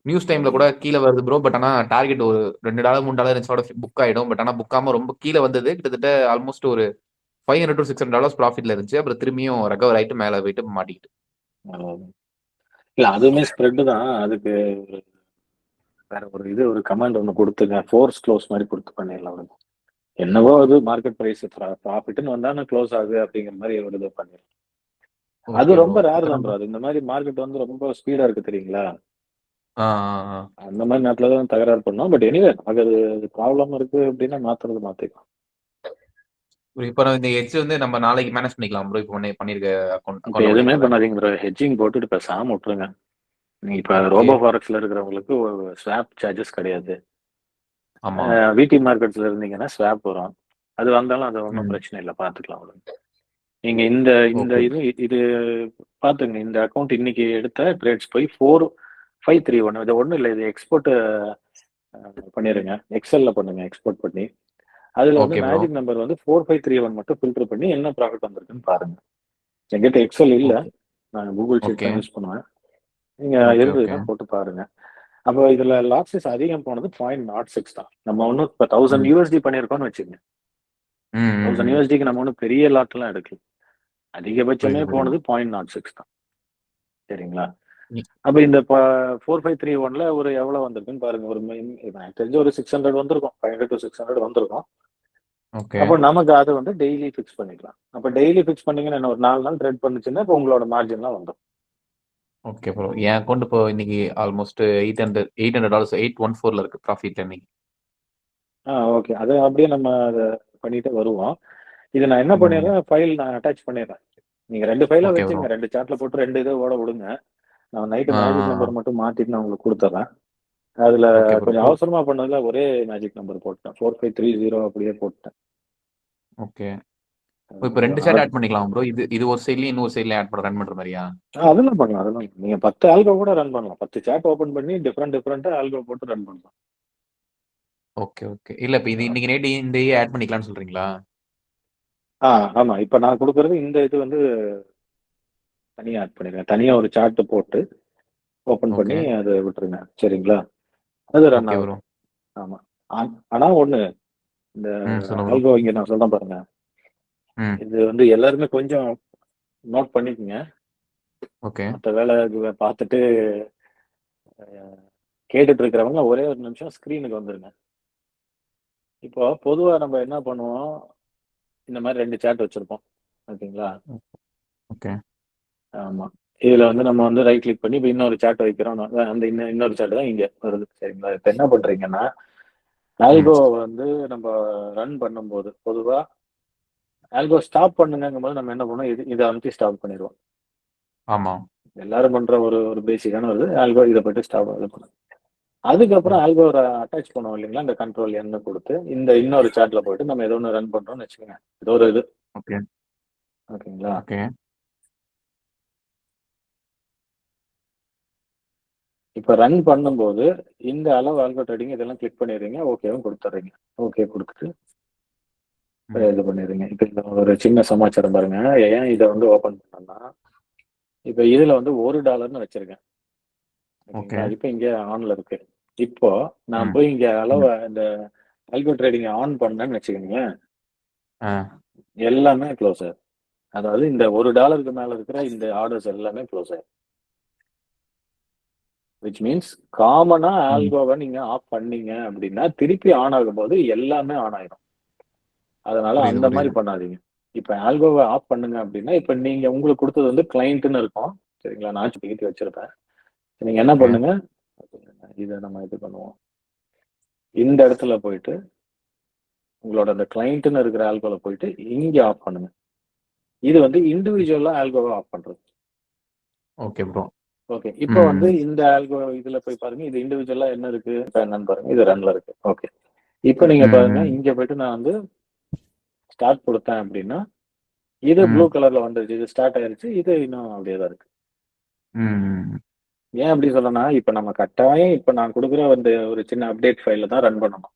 நியூஸ் டைம்ல கூட கீழே வருது ப்ரோ, பட் ஆனா டார்கெட் ஒரு $2 $3 இருந்துச்சோட புக் ஆயிடும். பட் ஆனா புக்காம ரொம்ப கீழே வந்தது, கிட்டத்தட்ட ஆல்மோஸ்ட் ஒரு $500 to $600 ப்ராஃபிட்ல இருந்துச்சு. அப்புறம் திரும்பியும் ரெக்கவர் ஆயிட்டு மேல போயிட்டு மாட்டிக்கிட்டு. இல்ல அதுவுமே ஸ்ப்ரெட் தான். அதுக்கு வேற ஒரு கமாண்ட் ஒன்று கொடுத்துங்க, ஃபோர்ஸ் க்ளோஸ் மாதிரி கொடுத்து பண்ணிடலாம். அவனுக்கு என்னவோ அது மார்க்கெட் பிரைஸ் ப்ராஃபிட்னு வந்தா க்ளோஸ் ஆகுது அப்படிங்கிற மாதிரி ஒரு இது பண்ணிடலாம். அது ரொம்ப ரேர் தான் ப்ரோ. அது இந்த மாதிரி மார்க்கெட் வந்து ரொம்ப ஸ்பீடா இருக்கு தெரியுங்களா, அந்த மாதிரி நேரத்துல தான் தகராறு பண்ணோம். பட் எனிவே நமக்கு அது ப்ராப்ளம் இருக்கு அப்படின்னா மாத்திக்கலாம். இப்போ இந்த ஹெட்ஜ் வந்து நம்ம நாளைக்கு மேனேஜ் பண்ணிக்கலாம் ப்ரோ. இப்போ பண்ணிருக்க இப்போ அக்கௌண்ட் எதுவுமே பண்ணாதீங்க ப்ரோ, ஹெட்ஜிங் போட்டுட்டு பேசாம விட்டுருங்க. நீங்க இப்ப ரோபோ ஃபாரெக்ஸ்ல இருக்கிறவங்களுக்கு ஸ்வாப் சார்ஜஸ் கிடையாது. விடி மார்க்கெட்ஸ்ல இருந்தீங்கன்னா ஸ்வாப் வரும். அது வந்தாலும் அது ஒன்றும் பிரச்சனை இல்லை, பார்த்துக்கலாம். அவ்வளவு நீங்க இந்த இது பார்த்துங்க. இந்த அக்கௌண்ட் இன்னைக்கு எடுத்த ட்ரேட்ஸ் போய் 4531. இது ஒன்றும் இல்லை, இது எக்ஸ்போர்ட் பண்ணிடுங்க, எக்ஸல்ல பண்ணுங்க, எக்ஸ்போர்ட் பண்ணி அதுல வந்து மேஜிக் நம்பர் வந்து 4531 மட்டும் ஃபில்டர் பண்ணி என்ன ப்ராஃபிட் வந்திருக்குன்னு பாருங்க. என்கிட்ட எக்ஸல் இல்ல, நான் கூகுள் ஷீட் தான் யூஸ் பண்ணுவேன். நீங்க இருந்ததுன்னா போட்டு பாருங்க. அப்போ இதுல லாஸஸ் அதிகம் போனது 0.06 தான். நம்ம ஒன்றும் இப்போ 1000 USD பண்ணியிருக்கோம்னு வச்சுக்கோங்க. 1000 USDக்கு நம்ம ஒன்றும் பெரிய லாட் எல்லாம் எடுக்கல. அதிகபட்சமே போனது 0.06 தான். சரிங்களா? அப்ப இந்த 4531ல ஒரு எவ்வளவு வந்திருக்குன்னு பாருங்க. ஒரு எனக்கு தெரிஞ்ச ஒரு 600 வந்திருக்கும், 500 to 600 வந்திருக்கும். அப்போ நமக்கு அதை வந்து டெய்லி ஃபிக்ஸ் பண்ணிக்கலாம். அப்ப டெய்லி ஃபிக்ஸ் பண்ணீங்கன்னா ஒரு 4 நாள் ட்ரேட் பண்ணுச்சுன்னா இப்போ உங்களோட மார்ஜின்லாம் வந்துடும். Okay bro. என் அக்கௌண்ட் இப்போ இன்னைக்கு ஆல்மோஸ்ட் $800 $814ல இருக்கு ப்ராஃபிட் இன்னைக்கு. ஓகே, அதை அப்படியே நம்ம அதை பண்ணிட்டு வருவோம். இதை நான் என்ன பண்ணிடுறேன், ஃபைல் நான் அட்டாச் பண்ணிடுறேன். நீங்க 2 ஃபைலா வச்சுங்க, 2 சார்ட்ல போட்டு 2 இதை ஓட விடுங்க. நான் நைட்டு மேஜிக் நம்பர் மட்டும் மாத்திட்டு நான் உங்களுக்கு கொடுத்துட்றேன். அதுல கொஞ்சம் அவசரமா பண்ணதுல ஒரே மேஜிக் நம்பர் போட்டேன், 4530 அப்படியே போட்டேன். ஓகே, இப்போ 2 சார்ட் ஆட் பண்ணிக்கலாம் ப்ரோ. இது ஒரு சைடுலயும் இன்னொரு சைடுல ஆட் பண்ண ரன் பண்ற மாதிரியா? அதெல்லாம் பண்ணலாம். அதெல்லாம் நீங்க 10 ஆல்கோ கூட ரன் பண்ணலாம். 10 சார்ட் ஓபன் பண்ணி டிஃபரெண்டா ஆல்கோ போட்டு ரன் பண்ணலாம். Okay okay. இல்ல இப்போ இது இன்னைக்கு நைட் இந்த ஆட் பண்ணிக்கலாம்னு சொல்றீங்களா? ஆமா. இப்ப நான் கொடுக்கறது இந்த இது வந்து தனியா ஆட் பண்ணிருங்க. தனியா ஒரு சார்ட் போட்டு ஓபன் பண்ணி அதை விட்டுருங்க. சரிங்களா? அது ரன் ஆகும். ஆமா. ஆனா ஒண்ணு, இந்த ஆல்கோ இங்க நான் சொல்றேன் பாருங்க, இது வந்து எல்லாருமே கொஞ்சம் நோட் பண்ணிக்கங்க. மற்ற வேலை பார்த்துட்டு கேட்டுட்டு இருக்கிறவங்க ஒரே ஒரு நிமிஷம் ஸ்கிரீனுக்கு வந்துருங்க. இப்போ பொதுவா நம்ம என்ன பண்ணுவோம், இந்த மாதிரி 2 சார்ட் வச்சிருப்போம். ஓகேங்களா? ஆமா. இதுல வந்து நம்ம வந்து ரைட் கிளிக் பண்ணி இப்போ இன்னொரு சார்ட் வைக்கிறோம். அந்த இன்னொரு சார்ட் தான் இங்க வருது. சரிங்களா? இப்ப என்ன பண்றீங்கன்னா, ஆல்கோ வந்து நம்ம ரன் பண்ணும்போது பொதுவா ஆல்கோ ஸ்டாப் பண்ணுங்கும் போது நம்ம என்ன பண்ணுவோம், இதை அமைச்சு ஸ்டாப் பண்ணிடுவோம். ஆமா, எல்லாரும் பண்ற ஒரு பேசிக்கான ஒரு ஆல்கோ. இதை போயிட்டு ஸ்டாப் பண்ணும். அதுக்கப்புறம் ஆல்கோ அட்டாச் பண்ணுவோம் இல்லைங்களா, இந்த கண்ட்ரோல் என்ன கொடுத்து இந்த இன்னொரு சார்ட்ல போயிட்டு நம்ம ஏதோ ஒன்று ரன் பண்றோம்னு வச்சுக்கோங்க. ஏதோ ஒரு இது. ஓகேங்களா? இப்ப ரன் பண்ணும்போது இந்த அளவு ஆல்கோ ட்ரேடிங் இதெல்லாம் கிளிக் பண்ணிடுறீங்க, ஓகேவும் கொடுத்துட்றீங்க. ஓகே கொடுத்துட்டு இது பண்ணிடுறீங்க. இப்ப இந்த ஒரு சின்ன சமாச்சாரம் பாருங்க. ஏன் இதை வந்து ஓபன் பண்ணோம்னா, இப்ப இதுல வந்து $1 வச்சிருக்கேன். இப்ப இங்க ஆன்ல இருக்கு. இப்போ நான் போய் இங்க அளவு இந்த ஆல்கோ ட்ரேடிங் ஆன் பண்ணேன்னு வச்சுக்கோங்க, எல்லாமே க்ளோஸ் ஆகும். அதாவது இந்த $1 மேல இருக்கிற இந்த ஆர்டர்ஸ் எல்லாமே க்ளோஸ் ஆகும். விச் மீன்ஸ் காமனா ஆல்கோவை நீங்க ஆஃப் பண்ணீங்க அப்படின்னா திருப்பி ஆன் ஆகும்போது எல்லாமே ஆன் ஆயிடும். அதனால அந்த மாதிரி பண்ணாதீங்க. இப்ப ஆல்கோவை ஆஃப் பண்ணுங்க அப்படின்னா, இப்ப நீங்க உங்களுக்கு கொடுத்தது வந்து கிளைண்ட்னு இருக்கும். சரிங்களா? நான் சுத்தி வச்சிருப்பேன். நீங்க என்ன பண்ணுங்க, இதை நம்ம இது பண்ணுவோம். இந்த இடத்துல போயிட்டு உங்களோட அந்த கிளைண்ட்னு இருக்கிற ஆல்கோல போயிட்டு இங்க ஆஃப் பண்ணுங்க. இது வந்து இண்டிவிஜுவலா ஆல்கோவை ஆஃப் பண்றது. Okay bro. ஓகே. இப்போ வந்து ம். இந்த ஆல்கோ இதுல போய் பாருங்க. இது இண்டிவிஜுவலா என்ன இருக்கு என்னன்னு பாருங்க. இது ரன்ல இருக்கு. ஓகே. இப்போ நீங்க பாருங்க, ம். இங்க போயிட்டு நான் வந்து ஸ்டார்ட் கொடுத்தேன் அப்படின்னா, இது ப்ளூ ம். கலர்ல வந்துருச்சு. இது ஸ்டார்ட் ஆயிருச்சு. இது இன்னும் அப்படியே தான் இருக்கு. ம். ஏன் அப்படி சொல்றேன்னா, இப்ப நம்ம கட்டாயம் இப்ப நான் குடுக்குற அந்த ஒரு சின்ன அப்டேட் ஃபைல்ல தான் ரன் பண்ணணும்.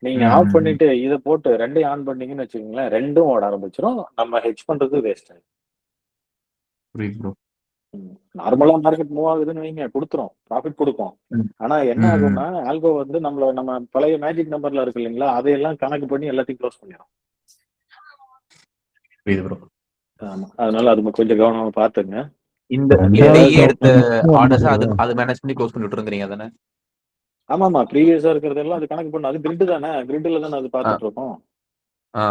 நீங்க ஆஃப் ம். பண்ணிட்டு இத போட்டு 2யும் ஆன் பண்ணீங்கன்னு வச்சுக்கோங்களேன், 2ம் ஓட ஆரம்பிச்சுரும். நம்ம ஹெட்ஜ் பண்றது வேஸ்ட் ஆயிடும். புரியுது ப்ரோ. நார்மலா மார்க்கெட் மூவ் ஆகுதுன்னு வைங்க, குடுத்துரும். ப்ராஃபிட் குடுக்கும். ம். ஆனா என்ன ம். ஆகும்னா, ஆல்கோ வந்து நம்ம பழைய மேஜிக் நம்பர்ல இருக்கு இல்லைங்களா? அதையெல்லாம் கணக்கு பண்ணி எல்லாத்தையும் க்ளோஸ் பண்ணிரும். புரியுது ப்ரோ. ஆமா. அதனால அது கொஞ்சம் கவனமா பாத்துங்க. இந்த ஏதாவது டெய்லி எடுத்த ஆர்டர்ஸ் ரெண்டாவது அது அது மேனேஜ் பண்ணி க்ளோஸ் பண்ணி விட்டுருங்கிறீங்க தானே? ஆமாமா. ப்ரீவியஸா இருக்கிறதெல்லாம் அது கணக்கு பண்ணும். அது கிரிட் தானே. கிரிட்ல தானே அது ஆ. பாத்துட்டு இருக்கோம். ஆ.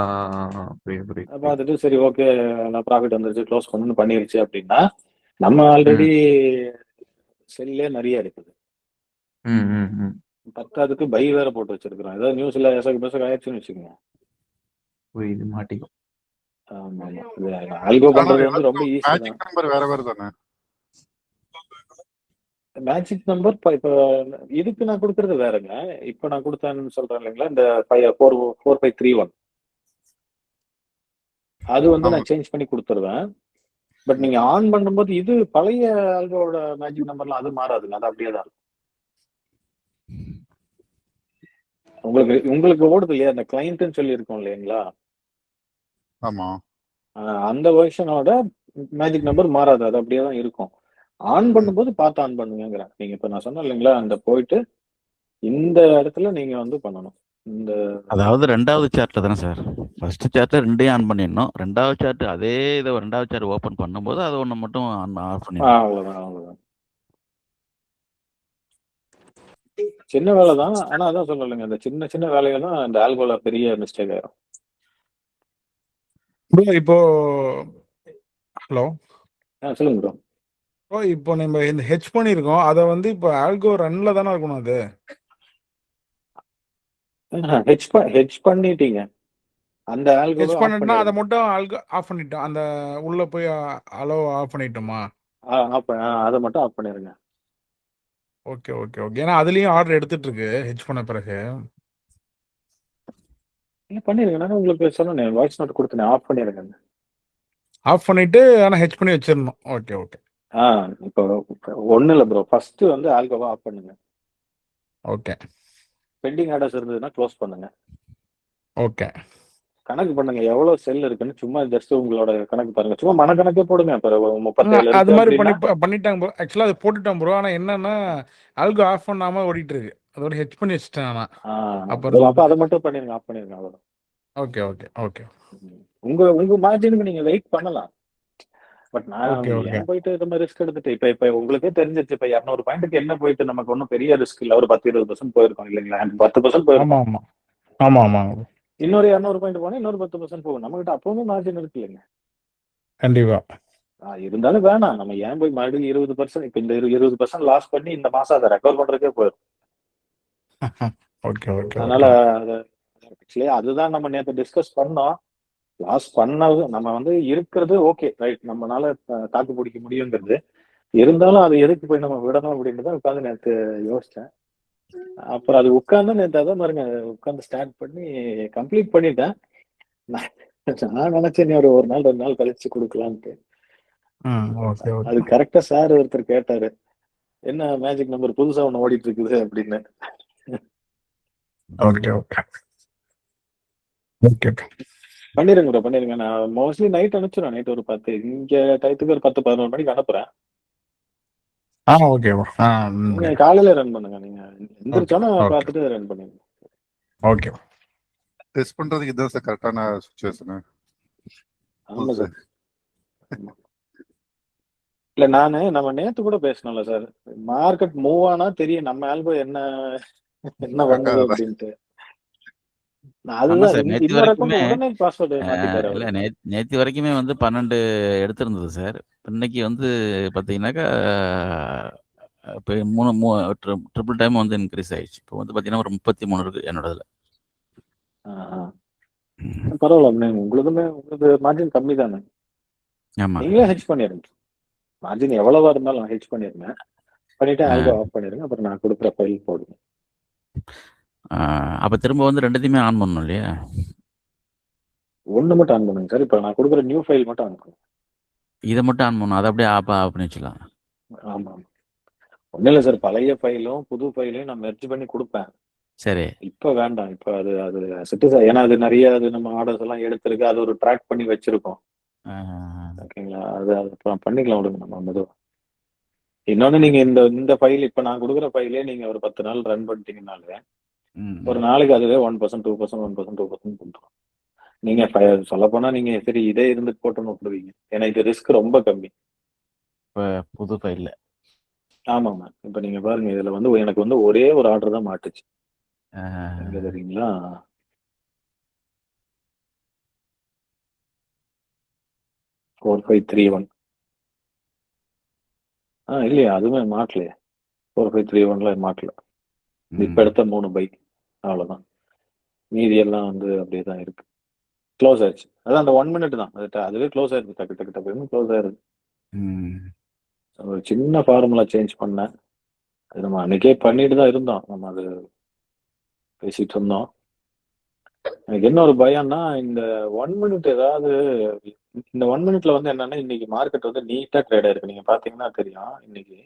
புரியுது புரியுது புரியுது. பாத்துட்டு சரி ஓகே, நான் ப்ராஃபிட் வந்துருச்சு, க்ளோஸ் பண்ணணும்னு பண்ணிருச்சு அப்படின்னா, நம்ம ம். ஆல்ரெடி செல்லே நெறைய இருக்குது. ம். ம். ம். பத்தாததுக்கு பை வேற போட்டு வச்சிருக்கிறோம். ஏதாவது நியூஸ்ல எசகு பெசகு ஆயிடுச்சுன்னு வச்சுக்கோங்க. புரியுது மாட்டிக்கும். ஆமாமா. இது ஆல்கோ ஆனா பண்றது வந்து ரொம்ப ஈஸி தான். மேஜிக் நம்பர் வேற வேற தானே? மேஜிக் நம்பர் இப்ப இதுக்கு நான் குடுக்கறது வேறங்க. இப்ப நான் குடுத்தேன்னு சொல்றேன் இல்லைங்களா? இந்த 4531 அது வந்து ஆமா. நான் சேஞ்ச் பண்ணி குடுத்துருவேன். பட் நீங்க ஆன் பண்ணும்போது இது பழைய ஆல்கோவோட மேஜிக் நம்பர்லாம் அது மாறாதுங்க. அது அப்படியே தான் இருக்கும். உங்களுக்கு உங்களுக்கு ஓடுது இல்லையா? அந்த கிளையண்ட்ன்னு சொல்லி இருக்கும் இல்லைங்களா? ஆமா. அந்த வெர்ஷனோட மேஜிக் நம்பர் மாறாது. அது அப்படியே தான் இருக்கும். ஆன் பண்ணும்போது பார்த்து ஆன் பண்ணுங்கங்கிறேன். நீங்க இப்ப நான் சொன்னேன் இல்லைங்களா? அந்த போயிட்டு இந்த இடத்துல நீங்க வந்து பண்ணணும். இந்த அதாவது 2வது சார்ட்ல தானே சார். ஃபர்ஸ்ட் சார்ட்ல 2யும் ஆன் பண்ணிடணும். 2வது சார்ட் அதே இதை 2வது சார்ட் ஓபன் பண்ணும்போது அது ஒண்ணு மட்டும் ஆஃப் பண்ணிடணும். அவ்வளவுதான், அவ்வளவுதான். சின்ன வேலை தான். ஆனா அதான் சொல்லலைங்க. அந்த சின்ன சின்ன வேலைகள் தான் இந்த ஆல்கோல பெரிய மிஸ்டேக் ஆயிரும். ப்ரோ இப்போ ஹலோ சொல்லுங்க ப்ரோ. ப்ரோ இப்போ நம்ம இந்த ஹெச் பண்ணியிருக்கோம் அதை வந்து இப்போ ஆல்கோ ரன்ல தானே இருக்கணும் அது. ஹெச் பண்ணிட்டீங்க. அந்த ஆல்கோவை ஹெச் ஆஃப் பண்ணிட்டோம்னா அதை பண்ணிடுங்க. மட்டும் ஆல்கோ ஆஃப் பண்ணிட்டோம். அந்த உள்ள போய் அலோ ஆஃப் பண்ணிட்டோமா? அதை மட்டும் ஆஃப் பண்ணிருங்க. Okay okay okay. ஏன்னா அதுலயும் ஆர்டர் எடுத்துட்டு இருக்கு ஹெச் பண்ண பிறகு. நீங்க பண்ணிருங்க. நான் உங்களுக்கு சொன்னேன், வாய்ஸ் நோட் கொடுத்தேன், ஆஃப் பண்ணிருங்க. ஆஃப் பண்ணிட்டு ஆனால் ஹெச் பண்ணி வச்சிடணும். ஓகே ஓகே இப்போ ஒண்ணு இல்ல ப்ரோ. ஃபர்ஸ்ட் வந்து ஆல்கோவை ஆஃப் பண்ணுங்க. ஓகே பெண்டிங் ஆர்டர்ஸ் இருந்ததுன்னா க்ளோஸ் பண்ணுங்க. ஓகே கணக்கு பண்ணுங்க எவ்வளவு செல் இருக்குன்னு. சும்மா ஜஸ்ட் உங்களோட கணக்கு பாருங்க. சும்மா மனக்கணக்கே போடுங்க. இப்போ 37 அது இருக்கு மாதிரி அப்படின்னா பண்ணிட்டாங்க ப்ரோ. ஆக்சுவலாக அது போட்டுட்டேன் ப்ரோ. ஆனால் என்னன்னா ஆல்கோ ஆஃப் பண்ணாம ஓடிட்டு இருக்கு. அதோட ஹெச் பண்ணி வச்சுட்டேன் நான். அப்ப அதை மட்டும் பண்ணிருங்க, ஆஃப் பண்ணிருங்க. அவ்வளவுதான். ஓகே ஓகே ஓகே உங்க மார்ஜினுக்கு நீங்க வெயிட் பண்ணலாம். பட் நான் ஓகே ஓகே ஏன் போயிட்டு இந்த மாதிரி ரிஸ்க் எடுத்துட்டு இப்ப உங்களுக்கே தெரிஞ்சிருச்சு. இப்ப 200 பாயிண்ட்டுக்கு என்ன போயிட்டு நமக்கு ஒன்றும் பெரிய ரிஸ்க் இல்ல. ஒரு 10-20% போயிருக்கோம் இல்லைங்களா? 10% போயிருக்கோம். ஆமாம் ஆமாம் ஆமாம் ஆமாம் இன்னொரு 200 பாயிண்ட் போனா இன்னொரு 10% போகும். நம்மகிட்ட அப்பவுமே மார்ஜின் இருக்கு இல்லைங்க. கண்டிப்பா. இருந்தாலும் வேணாம். நம்ம ஏன் போய் மறுபடியும் 20%, இப்ப இந்த 20% லாஸ் பண்ணி இந்த மாசம் அதை ரெக்கவர் பண்றதுக்கே போயிடும். ஓகே ஓகே அதனால ஆக்சுவலி அதுதான் நம்ம நேற்று டிஸ்கஸ் பண்ணோம். லாஸ் பண்ணது நம்ம வந்து இருக்கிறது ஓகே ரைட், நம்மளால தாக்கு பிடிக்க முடியுங்கிறது. இருந்தாலும் அது எதுக்கு போய் நம்ம விடணும் அப்படின்னு தான் உட்காந்து நேற்று யோசிச்சேன். அப்புறம் அது உட்காந்து நேற்று அதான் பாருங்க, உட்காந்து ஸ்டார்ட் பண்ணி கம்ப்ளீட் பண்ணிட்டேன். நான் நினைச்சேன் ஒரு நாள் 2 நாள் கழிச்சு கொடுக்கலான்ட்டு. அது கரெக்டா சார் ஒருத்தர் கேட்டாரு, என்ன மேஜிக் நம்பர் புதுசா ஒண்ணு ஓடிட்டு இருக்குது அப்படின்னு. ஓகே ஓகே ஓகே பண்ணிருங்க ப்ரோ, பண்ணிருங்க. நான் மோஸ்ட்லி நைட் அனுப்பிச்சிடுவேன். நைட் ஒரு 10 இங்க டயத்துக்கு ஒரு 10-11 மணிக்கு அனுப்புறேன். ஓகே நீங்க காலையில ரன் பண்ணுங்க. நீங்க எந்திரிச்சோன்னா பார்த்துட்டு ரன் பண்ணுங்க. ஓகே. டெஸ்ட் பண்றதுக்கு இதுதான் சார் கரெக்டான சிச்சுவேஷன். ஆமா சார். இல்ல நம்ம நேத்து கூட பேசணும்ல சார். மார்க்கெட் மூவ் ஆனா தெரியும் நம்ம ஆல்கோ என்ன பண்ணுது அப்படின்ட்டு. அதுதான் இன்னொரு அக்கௌண்ட் உடனே பாஸ்வேர்டு மாத்திட்டாரு இல்ல அவரு. நேத்து வரைக்குமே வந்து 12 எடுத்திருந்தது சார். இன்னைக்கு வந்து பாத்தீங்கன்னாக்கா இப்போ 3 ட்ரிபிள் டைம் வந்து இன்க்ரீஸ் ஆயிடுச்சு. இப்போ வந்து பாத்தீங்கன்னா ஒரு 33 இருக்கு என்னோடதுல. பரவாயில்ல. உங்களுக்கு மார்ஜின் கம்மி தானே. ஆமா. நீங்களே ஹெட்ஜ் பண்ணிருங்க. மார்ஜின் எவ்வளவா இருந்தாலும் நான் ஹெட்ஜ் பண்ணிருங்க. பண்ணிட்டு ஆல்கோ ஆஃப் பண்ணிருங்க. அப்புறம் நான் கொடுக்குற ஃபைல் போடுங்க. அப்ப திரும்ப வந்து ரெண்டுத்தையுமே ஆன் பண்ணணும் இல்லையா? ஒண்ணு மட்டும் ஆன் பண்ணுங்க சார். இப்போ நான் கொடுக்குற நியூ ஃபைல் மட்டும் ஆன் பண்ணுங்க. இதை மட்டும் ஆன் பண்ணணும், அதை அப்படியே ஆப் பண்ணி வச்சுக்கலாம். ஆமா ஆமா. ஒன்றும் இல்லை சார், பழைய ஃபைலும் புது ஃபைலையும் நான் மெர்ஜ் பண்ணி கொடுப்பேன். சரி. இப்போ வேண்டாம். இப்போ அது அது சிட்டிசன், ஏன்னா அது நிறைய அது நம்ம ஆர்டர்ஸ் எல்லாம் எடுத்திருக்கு, அது ஒரு ட்ராக் பண்ணி வச்சிருக்கோம். ஓகேங்களா? அது அது அப்புறம் பண்ணிக்கலாம் விடுங்க நம்ம மெதுவாக. இன்னொன்று, நீங்கள் இந்த ஃபைல் இப்போ நான் கொடுக்குற ஃபைலே நீங்கள் ஒரு 10 நாள் ரன் பண்ணிட்டீங்கனாலே ஒரு நாளைக்கு அதுவே 1%, 2%, 1%, 2% கொடுத்துரும். நீங்கள் சொல்லப்போனால் நீங்கள் சரி இதே இருந்து போட்டுன்னு விட்டுருவீங்க. ஏன்னா இது ரிஸ்க் ரொம்ப கம்மி இப்போ புது ஃபைலில். ஆமாம்மா. இப்போ நீங்கள் பாருங்க, இதில் வந்து எனக்கு வந்து ஒரே ஒரு ஆர்டர் தான் மாட்டுச்சு. எங்க தெரியுங்களா? ஃபோர் 531. இல்லையா, அதுவுமே மாட்டலையே. 4531ல மாட்டல. இப்போ எடுத்த 3 பைக் அவ்வளோதான். மீதி எல்லாம் வந்து அப்படியே தான் இருக்கு. க்ளோஸ் ஆயிடுச்சு. அதான் அந்த 1 மினிட் தான். அதுவே க்ளோஸ் ஆயிருக்கு. டக்கு டக்கு டக்குன்னு க்ளோஸ் ஆயிருக்கு. ஒரு சின்ன ஃபார்முலா சேஞ்ச் பண்ணேன். அது நம்ம அன்னைக்கே பண்ணிட்டு தான் இருந்தோம். நம்ம அது பேசிட்டு இருந்தோம். எனக்கு என்ன ஒரு பயம்னா, இந்த 1 மினிட் ஏதாவது இந்த 1 மினிட்ல வந்து என்னன்னா, இன்னைக்கு மார்க்கெட் வந்து நீட்டா ட்ரேட் ஆயிருக்கு. நீங்க பாத்தீங்கன்னா தெரியும். இன்னைக்கு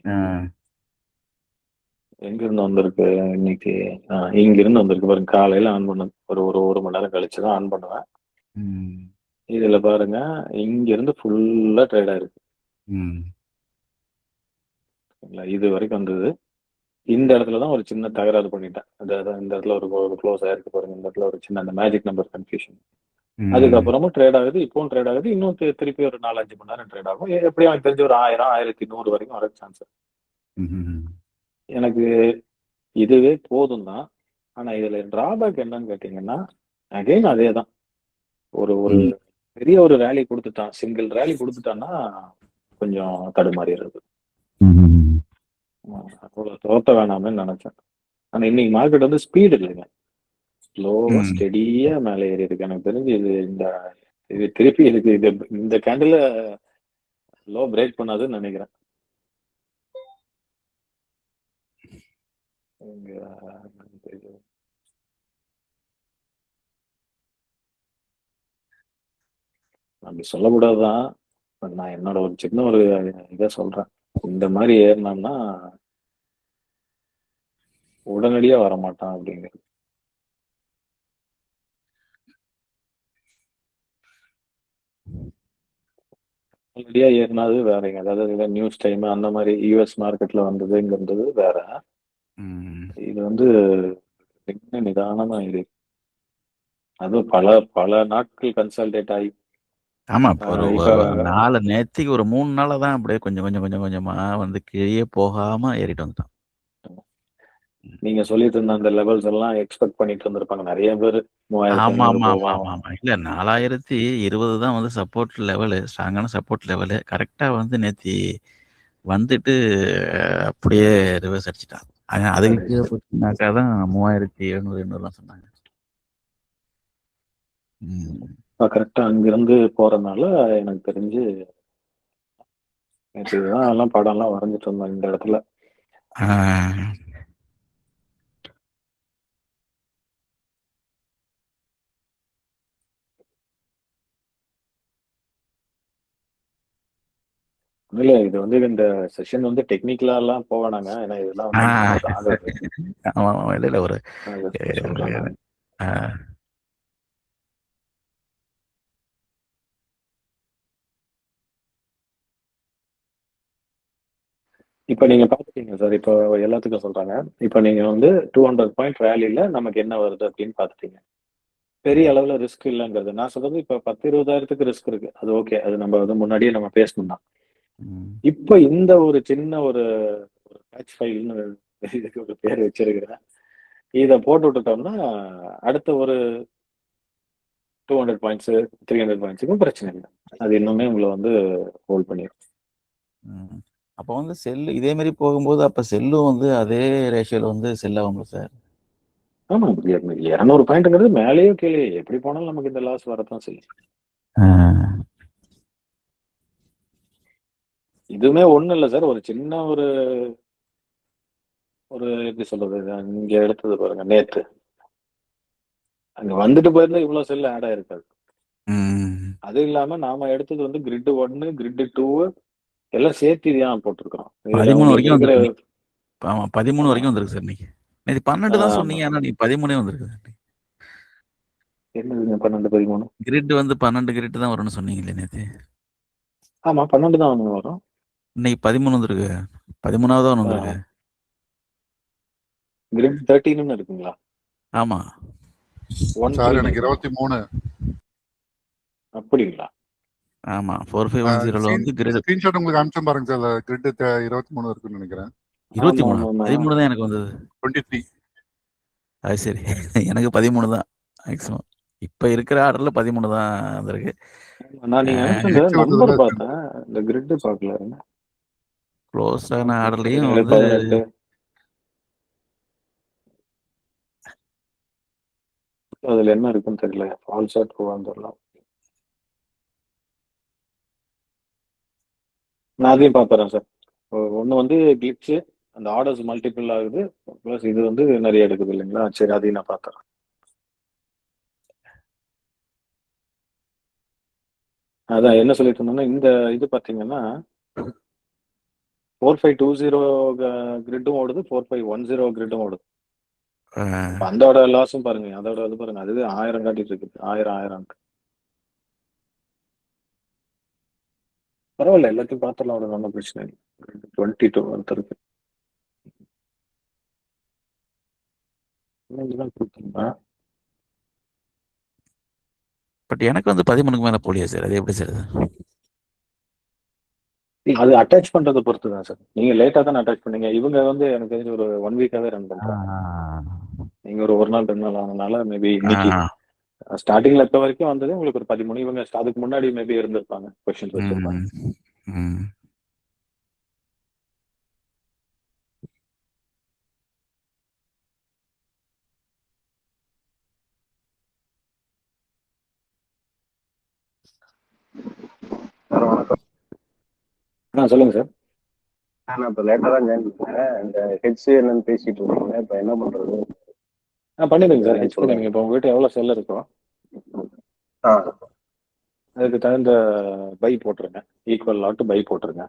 எங்க இருந்து வந்திருக்கு? இன்னைக்கு இங்க இருந்து வந்திருக்கு பாருங்க. காலையில ஆன் பண்ண ஒரு மணி நேரம் கழிச்சு தான் ஆன் பண்ணுவேன். இதுல பாருங்க, இங்க இருந்து ஃபுல்லா ட்ரேட் ஆயிருக்கு. இது வரைக்கும் வந்தது. இந்த இடத்துல தான் ஒரு சின்ன தகராறு பண்ணிட்டேன். இந்த இடத்துல ஒரு க்ளோஸ் ஆயிருக்கு பாருங்க. இந்த இடத்துல ஒரு சின்ன அந்த மேஜிக் நம்பர் கன்ஃபியூஷன். அதுக்கப்புறமும் ட்ரேட் ஆகுது. இப்பவும் ட்ரேட் ஆகுது. இன்னும் திருப்பி ஒரு 4-5 மணி நேரம் ட்ரேட் ஆகும். எப்படியும் எனக்கு தெரிஞ்ச ஒரு 1000, 1100 வரைக்கும் வர சான்ஸ். எனக்கு இதுவே போதும் தான். ஆனா இதுல டிராபேக் என்னன்னு கேட்டீங்கன்னா, அகைன் அதே தான். ஒரு பெரிய ஒரு ரேலி கொடுத்துட்டான், சிங்கிள் ரேலி கொடுத்துட்டான்னா கொஞ்சம் தடுமாறிடுறது. அவ்வளவு தோத்த வேணாம்னு நினைச்சேன். ஆனா இன்னைக்கு மார்க்கெட் வந்து ஸ்பீடு இல்லைங்க, ஸ்லோவா ஸ்டெடியா மேலே ஏறி இருக்கு. எனக்கு தெரிஞ்சு இது திருப்பி இந்த கேண்டில் லோ பிரேக் பண்ணாதுன்னு நினைக்கிறேன். அப்படி சொல்லக்கூடாதுதான். நான் என்னோட ஒரு சின்ன ஒரு இதை சொல்றேன். இந்த மாதிரி ஏறினோம்னா உடனடியா வரமாட்டான் அப்படிங்கிறது. உடனடியா ஏறினது வேறங்க. அதாவது நியூஸ் டைம் அந்த மாதிரி யூஎஸ் மார்க்கெட்ல வந்ததுங்கிறது வேற. இது வந்து நிதானமா இருக்கு. அது பல நாட்கள் கன்சல்டேட் ஆகி. ஆமா, ஒரு நேத்திக்கு ஒரு 3 நாளா தான் அப்படியே கொஞ்சமா வந்து கீழே போகாம ஏறிட்டு வந்துட்டான். நீங்க சொல்லிட்டு இருந்த அந்த லெவல்ஸ் எல்லாம் எக்ஸ்பெக்ட் பண்ணிட்டு இருந்திருப்பாங்க நிறைய பேர். 3500 இல்ல 4020 தான் வந்து சப்போர்ட் லெவலு, ஸ்ட்ராங்கான சப்போர்ட் லெவலு. கரெக்டா வந்து நேத்தி வந்துட்டு அப்படியே ரிவர்ஸ் அடிச்சுட்டான். அதுக்கு கீழே போச்சுனாக்கா தான் 3700 சொன்னாங்க. கரெக்டா அங்கிருந்து போறதுனால எனக்கு தெரிஞ்சு நேற்று தான் எல்லாம் படம் எல்லாம் வரைஞ்சிட்டு இருந்தோம் இந்த இடத்துல. இல்ல, இது வந்து இந்த செஷன் வந்து டெக்னிக்கலா எல்லாம் போவானாங்க. ஏன்னா இதெல்லாம் இல்ல ஒரு இப்ப நீங்க பாத்துட்டீங்க சார். இப்போ எல்லாத்துக்கும் சொல்றாங்க. இப்ப நீங்க வந்து 200 பாயிண்ட் ரேலியில நமக்கு என்ன வருது அப்படின்னு பாத்துட்டீங்க. பெரிய அளவுல ரிஸ்க் இல்லைங்கிறது நான் சொல்றது. இப்ப 10-20 ரிஸ்க் இருக்கு. அது ஓகே, அது நம்ம வந்து முன்னாடியே நம்ம பேசணும் தான். இப்ப இந்த ஒரு சின்ன ஒரு பேட்ச் ஃபைல்னு இதுக்கு ஒரு பேர் வச்சிருக்கிறேன். இதை போட்டு விட்டுட்டோம்னா அடுத்த ஒரு 200 பாயிண்ட்ஸ் 300 பாயிண்ட்ஸுக்கும் பிரச்சனை இல்லை. அது இன்னுமே உங்களை வந்து ஹோல்ட் பண்ணிடும். அப்போ வந்து செல்லு இதே மாதிரி போகும்போது அப்ப செல்லும் வந்து அதே ரேஷியோல வந்து செல் ஆகுங்களா சார்? ஆமா, 200 பாயிண்ட்ங்கிறது மேலேயோ கீழே எப்படி போனாலும் நமக்கு இந்த லாஸ் வரத்தான் செய்யும். இதுவுமே ஒண்ணும் இல்ல சார். ஒரு சின்ன ஒரு ஒரு எப்படி சொல்றது? இங்க எடுத்தது பாருங்க நேத்து. அங்க வந்துட்டு போயிருந்தா இவ்வளவு செல் ஆட் ஆயிருக்காது. ம். அது இல்லாம நாம எடுத்தது வந்து கிரிட் 1, கிரிட் 2 எல்லாம் சேர்த்து தான் போட்டிருக்கிறோம். இதுல 13 உங்களுக்கு வரைக்கும் இருக்கிற வந்திருக்கு. ஆமா 13 ஆமா வரைக்கும் வந்திருக்கு சார் இன்னைக்கு. நேத்து 12 தான் ஆமா சொன்னீங்க. ஆனா நீங்க 13 வந்திருக்கு. என்னதுங்க 12, 13? கிரிட் வந்து 12 கிரிட் தான் வரும்னு சொன்னீங்களே நேத்து. ஆமா 12 தான் ஒண்ணு வரும். இன்னைக்கு 13 வந்திருக்கு. 13வது ஒன்று வந்திருக்கு. கிரிட் 13 இருக்குங்களா? ஆமா. சார் எனக்கு 139 23. அப்படிங்களா? ஆமா 4510ல வந்து கிரிட் ஸ்கிரீன்ஷாட் உங்களுக்கு அனுப்பிச்சேன் பாருங்க சார். கிரிட் 23 இருக்குன்னு நினைக்கிறேன். ஆமா 23 ஆமா ஆமா 13 தான் எனக்கு வந்தது. 23. அது சரி. எனக்கு 13 தான் மேக்ஸிமம். இப்ப இருக்கிற ஆர்டர்ல 13 தான் வந்திருக்கு. நான் நீங்க அனுப்பிச்ச ஹெச் நம்பர் வந்ததுல பார்த்தேன், இந்த கிரிட் பார்க்கல. க்ளோஸ் ஆன ஆர்டர்லயும் 17, வந்து 18 அதுல என்ன இருக்குன்னு தெரியல. ஃபால்ஸா ட்ரூ வந்துடலாம். நான் அதையும் பார்த்துறேன் சார். ஒன்று வந்து கிளிச்சு அந்த ஆர்டர்ஸ் மல்டிபிள் ஆகுது, ப்ளஸ் இது வந்து நிறைய எடுக்குது இல்லைங்களா? சரி அதையும் நான் பார்த்துறேன். அதான் என்ன சொல்லிட்டு இருந்தோம்னா, இந்த இது பார்த்தீங்கன்னா 4520 கிரிட்டும் ஓடுது, 4510 கிரிட்டும் ஓடுது. அப்ப அதோட லாஸும் பாருங்க, அதோட இது பாருங்க, அதுவே 1000 காட்டிட்டு இருக்குது. 1000 பரவாயில்ல, எல்லாத்தையும் பார்த்துடலாம், ஒரு ஒன்றும் பிரச்சனை இல்லை. 22 ஒருத்தருக்கு தான் கொடுத்துருந்தா. பட் எனக்கு வந்து 13க்கு மேல போலியா சார்? அது எப்படி சார் அது? அது அட்டாச் பண்றதை பொறுத்து தான் சார். நீங்க லேட்டா தான் அட்டாச் பண்ணீங்க. இவங்க வந்து எனக்கு தெரிஞ்சு ஒரு 1 வீக்காவே ரன் பண்றாங்க. நீங்க ஒரு நாள் 2 நாள் ஆனதுனால மேபி இன்னைக்கு ஸ்டார்டிங்ல இருக்க வரைக்கும் வந்தது உங்களுக்கு ஒரு 13. இவங்க அதுக்கு முன்னாடி மேபி இருந்திருப்பாங்க, கொஸ்டின்ஸ் வச்சிருப்பாங்க. சார் வணக்கம். சொல்லுங்க சார். நான் இப்போ லேட்டாக தான் ஜாயின் பண்ணேன். இந்த ஹெச் என்னன்னு பேசிட்டு இருக்கீங்க, இப்போ என்ன பண்றது? பண்ணிடுங்க சார். ஹெச் பண்ணுங்க. இப்போ உங்ககிட்ட எவ்வளவு செல் இருக்கோ ஆ அதுக்கு தகுந்த பை போட்டுருங்க. ஈக்குவல் லாட் பை போட்டுருங்க.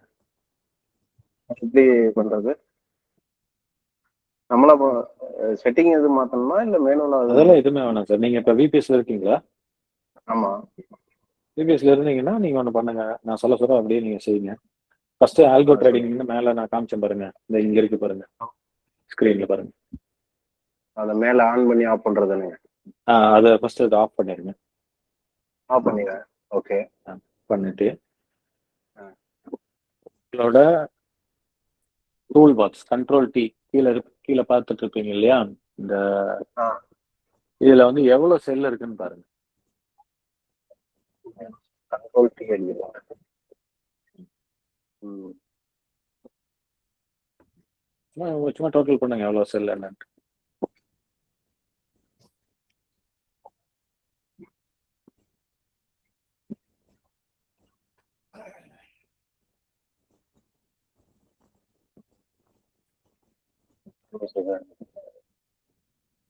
எப்படி பண்றது? நம்மளா செட்டிங் எதுவும் மாத்தணுமா இல்ல மேனுவலா? அதெல்லாம் எதுவுமே வேணாம் சார். நீங்க இப்ப விபிஎஸ்ல இருக்கீங்களா? ஆமா. விபிஎஸ்ல இருந்தீங்கன்னா நீங்க ஒண்ணு பண்ணுங்க. நான் சொல்ல சொல்ல அப்படியே நீங்க செய்யுங்க. ஃபர்ஸ்ட் ஆல்கோ ட்ரேடிங்னு மேல நான் காமிச்சேன் பாருங்க. இந்த இங்க இருக்கு பாருங்க, ஸ்கிரீன்ல பாருங்க. அதை மேல ஆன் பண்ணி ஆஃப் பண்றதுன்னு? அதை ஃபர்ஸ்ட் அதை ஆஃப் பண்ணிருங்க. ஆஃப் பண்ணிடுறேன். ஓகே. பண்ணிட்டு உங்களோட டூல் பாக்ஸ் கண்ட்ரோல் டி கீழே பார்த்துட்டு இருப்பீங்க இல்லையா? இந்த இதுல வந்து எவ்வளவு செல் இருக்குன்னு பாருங்க. கண்ட்ரோல் டி அடிக்கலாம். சும்மா டோட்டல் பண்ணுங்க எவ்வளவு செல் என்னன்னு.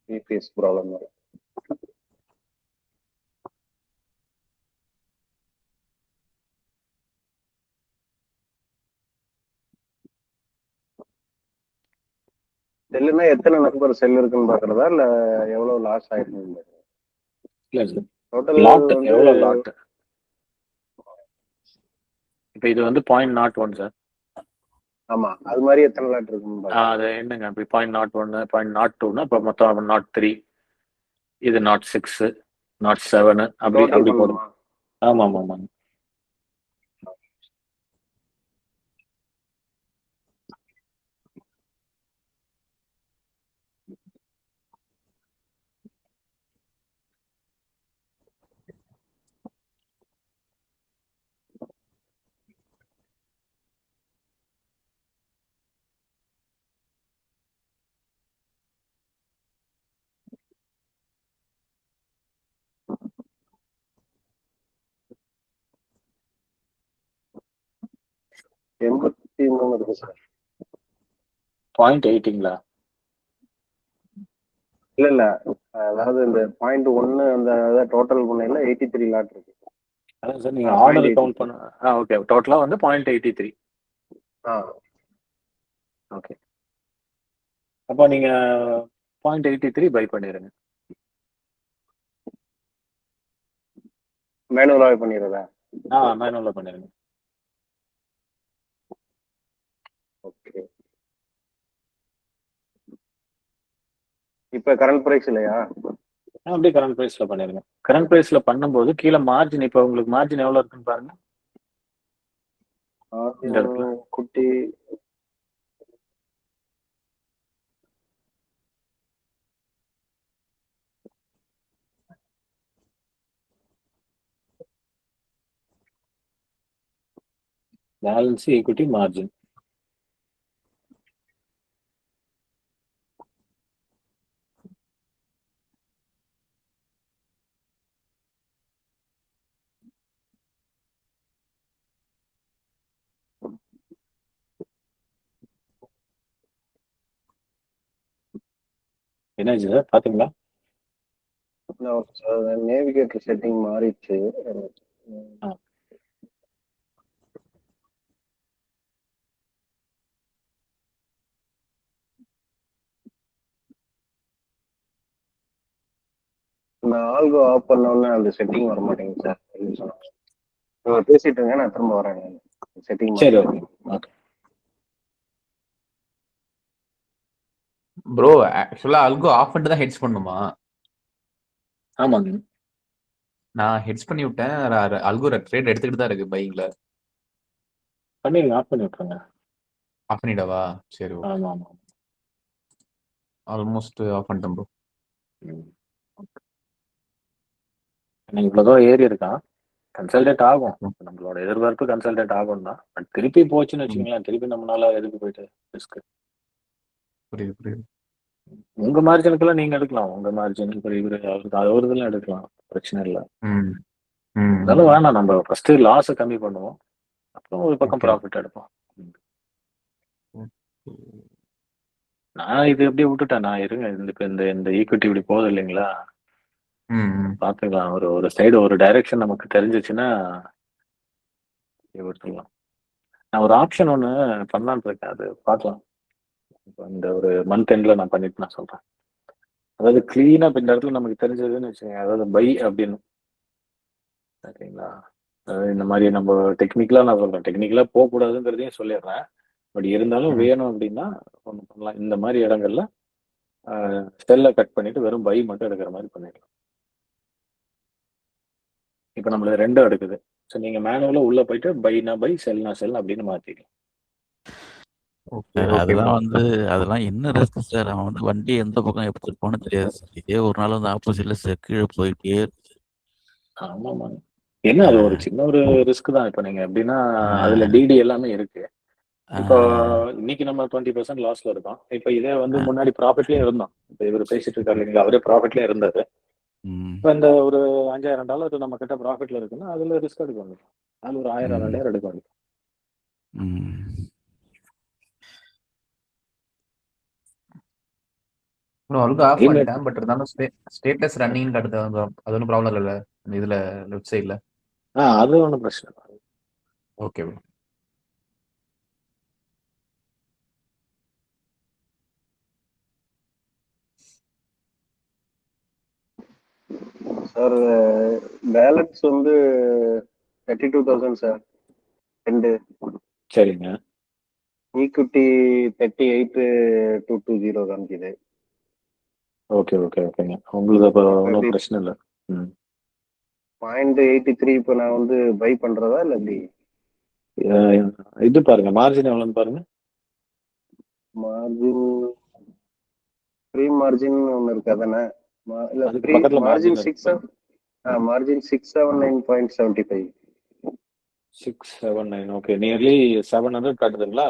VBS problem. செல்லுனா எத்தனை நம்பர் செல் இருக்குன்னு பாக்குறதா இல்ல எவ்வளவு லாஸ் ஆயிருக்குன்னு? இல்ல சார், டோட்டல் லாட் எவ்வளவு லாட். இப்போ இது வந்து 0.01 சார். ஆமா, அது மாதிரி எத்தனை லாட் இருக்குன்னு அது என்னங்க அப்படி 0.01 0.02னா இப்போ மொத்தம் 03, இது 06, 07 அப்படி போடும். ஆமா ஆமா ஆமாங்க. 83 இருக்கு சார். 0.8ங்களா? இல்ல அதாவது இந்த 0.1 அந்த டோட்டல் பண்ணையில 83 லாட் இருக்கு. அதான் சார் நீங்க 0.83. ஆர்டர் கவுண்ட் பண்ண ஓகே டோட்டலா வந்து 0.83. ஓகே அப்போ நீங்க 0.83 பை பண்ணிடுங்க. மேனுவலாவே பண்ணிடுறதா? மேனுவலா பண்ணிடுங்க. ஓகே. இப்ப கரண்ட் பிரைஸ் இல்லையா? அப்படியே கரண்ட் பிரைஸ்ல பண்ணிடுங்க. கரண்ட் பிரைஸ்ல பண்ணும்போது கீழே மார்ஜின் இப்போ உங்களுக்கு மார்ஜின் எவ்வளவு இருக்குன்னு பாருங்க இந்த இடத்துல. குட்டி பேலன்ஸ் ஈக்விட்டி மார்ஜின் என்னாச்சு சார் பாத்தீங்களா? நேவிகேட்டர் செட்டிங் மாறிடுச்சு. ஆ. நான் ஆல்கோ ஆஃப் பண்ணோன்னு அந்த செட்டிங் வர மாட்டேங்குது சார். பேசிட்டு இருங்க, நான் திரும்ப வரேன். செட்டிங் சரி ஓகே ஓகே. ப்ரோ ஆக்சுவலா அல்கோ ஆஃப் பண்ணிட்டு தான் ஹெட்ஸ் பண்ணுமா? ஆமாங்க நான் ஹெட்ஸ் பண்ணி விட்டேன். அல்கோ ட்ரேட் எடுத்துக்கிட்டு தான் இருக்கு பைக்ல. பண்ணிடுங்க, ஆஃப் பண்ணி விட்டுருங்க. ஆஃப் பண்ணிடவா? சரி ஓகே. ஆமா ஆமா. ஆல்மோஸ்ட் ஆஃப் பண்ணிட்டேன் ப்ரோ. எனக்கு இவ்வளோதான் ஏறி இருக்கான். கன்சல்டேட் ஆகும், நம்மளோட எதிர்பார்ப்பு கன்சல்டேட் ஆகும் தான். பட் திருப்பி போச்சுன்னு வச்சுக்கோங்களேன், திருப்பி நம்மளால எதுக்கு போயிட்டு ரிஸ்க். புரியுது புரியுது. உங்க மார்ஜினுக்குலாம் நீங்க எடுக்கலாம், உங்க மார்ஜின் அவருக்கு அவருதெல்லாம் எடுக்கலாம், பிரச்சனை இல்லை. ம் ம் இருந்தாலும் வேணாம், நம்ம ஃபர்ஸ்ட் லாஸை கம்மி பண்ணுவோம், அப்புறம் ஒரு பக்கம் ஓகே. ப்ராஃபிட் எடுப்போம். நான் இது எப்படியே விட்டுட்டேன், நான் இருங்க இப்ப இந்த ஈக்விட்டி இப்படி போகுது இல்லைங்களா, ம் பார்த்துக்கலாம். ஒரு சைடு ஒரு டைரக்ஷன் நமக்கு தெரிஞ்சிச்சுன்னா விட்டுலாம். நான் ஒரு ஆப்ஷன் ஒன்று பண்ணலான்னு இருக்கேன், அது பார்க்கலாம். இப்போ இந்த ஒரு மந்த் எண்ட்ல நான் பண்ணிட்டு நான் சொல்றேன். அதாவது கிளீனா இந்த இடத்துல நமக்கு தெரிஞ்சதுன்னு வச்சுக்கோங்க, அதாவது பை அப்படின்னு. ஓகேங்களா, அதாவது இந்த மாதிரி நம்ம டெக்னிக்கலா நான் சொல்றேன், டெக்னிக்கலா போகக்கூடாதுங்கிறதையும் சொல்லிடுறேன். பட் இருந்தாலும் ம். வேணும் அப்படின்னா ஒன்று பண்ணலாம். இந்த மாதிரி இடங்கள்ல செல்லை கட் பண்ணிட்டு வெறும் பை மட்டும் எடுக்கிற மாதிரி பண்ணிடலாம். இப்போ நம்மளுக்கு ரெண்டும் எடுக்குது. ஸோ நீங்க மேனுவலா உள்ள போயிட்டு பைனா பை செல்னா செல் அப்படின்னு மாத்திக்கலாம். ஓகே சார் ஓகே அதெல்லாம் ப்ரோ. வந்து அதெல்லாம் என்ன ரிஸ்க் சார்? அவன் வந்து வண்டி எந்த பக்கம் எப்படி இருப்பான்னு தெரியாது சார். இதே ஒரு நாள் வந்து ஆப்போசிட்ல கீழே போயிட்டே இருக்கு. ஆமாமா, என்ன அது ஒரு சின்ன ஒரு ரிஸ்க் தான். இப்போ நீங்க எப்படின்னா அதுல டிடி எல்லாமே இருக்கு. இப்போ இன்னைக்கு நம்ம 20% லாஸ்ல இருக்கோம். இப்போ இதே வந்து முன்னாடி ப்ராஃபிட்லயே இருந்தோம். இப்போ இவர் பேசிட்டு இருக்காரு இல்லைங்களா, அவரே ப்ராஃபிட்லயே இருந்தாரு. இப்போ இந்த ஒரு $5000 நம்ம கிட்ட ப்ராஃபிட்ல இருக்குன்னா அதுல ரிஸ்க் எடுக்க வேண்டியது, அது ஒரு 1000 2000 எடுக்க வேண்டியது. ப்ரோ அல்கோ ஆஃப் ரீமேக் பண்ணிட்டேன். பட் இருந்தாலும் ஸ்டேட்டஸ் ரன்னிங் காட்டுது. அது ஒன்றும் ப்ராப்ளம் இல்லைல்ல இந்த இதுல லெஃப்ட் சைடில்? அது ஒன்றும் பிரச்சனை இல்லை. Okay bro. சார் பேலன்ஸ் வந்து 32,000 சார். ரெண்டு சரிங்க, ஈக்விட்டி 38,220 காமிக்குது. ஓகே ஓகே ஓகேங்க, உங்களுக்கு அப்போ ஒன்றும் பிரச்சனை இல்லை. 0.83 இப்போ நான் வந்து பை பண்றதா இல்லை எப்படி? இது பாருங்க, மார்ஜின் எவ்வளோன்னு பாருங்க. மார்ஜின் ஃப்ரீ மார்ஜின் ஒன்று இருக்கு அதானே? இல்லை அதுக்கு ஃப்ரீ பக்கத்துல மார்ஜின் மார்ஜின் 679.75. 679. Okay, nearly 700 காட்டுதுங்களா?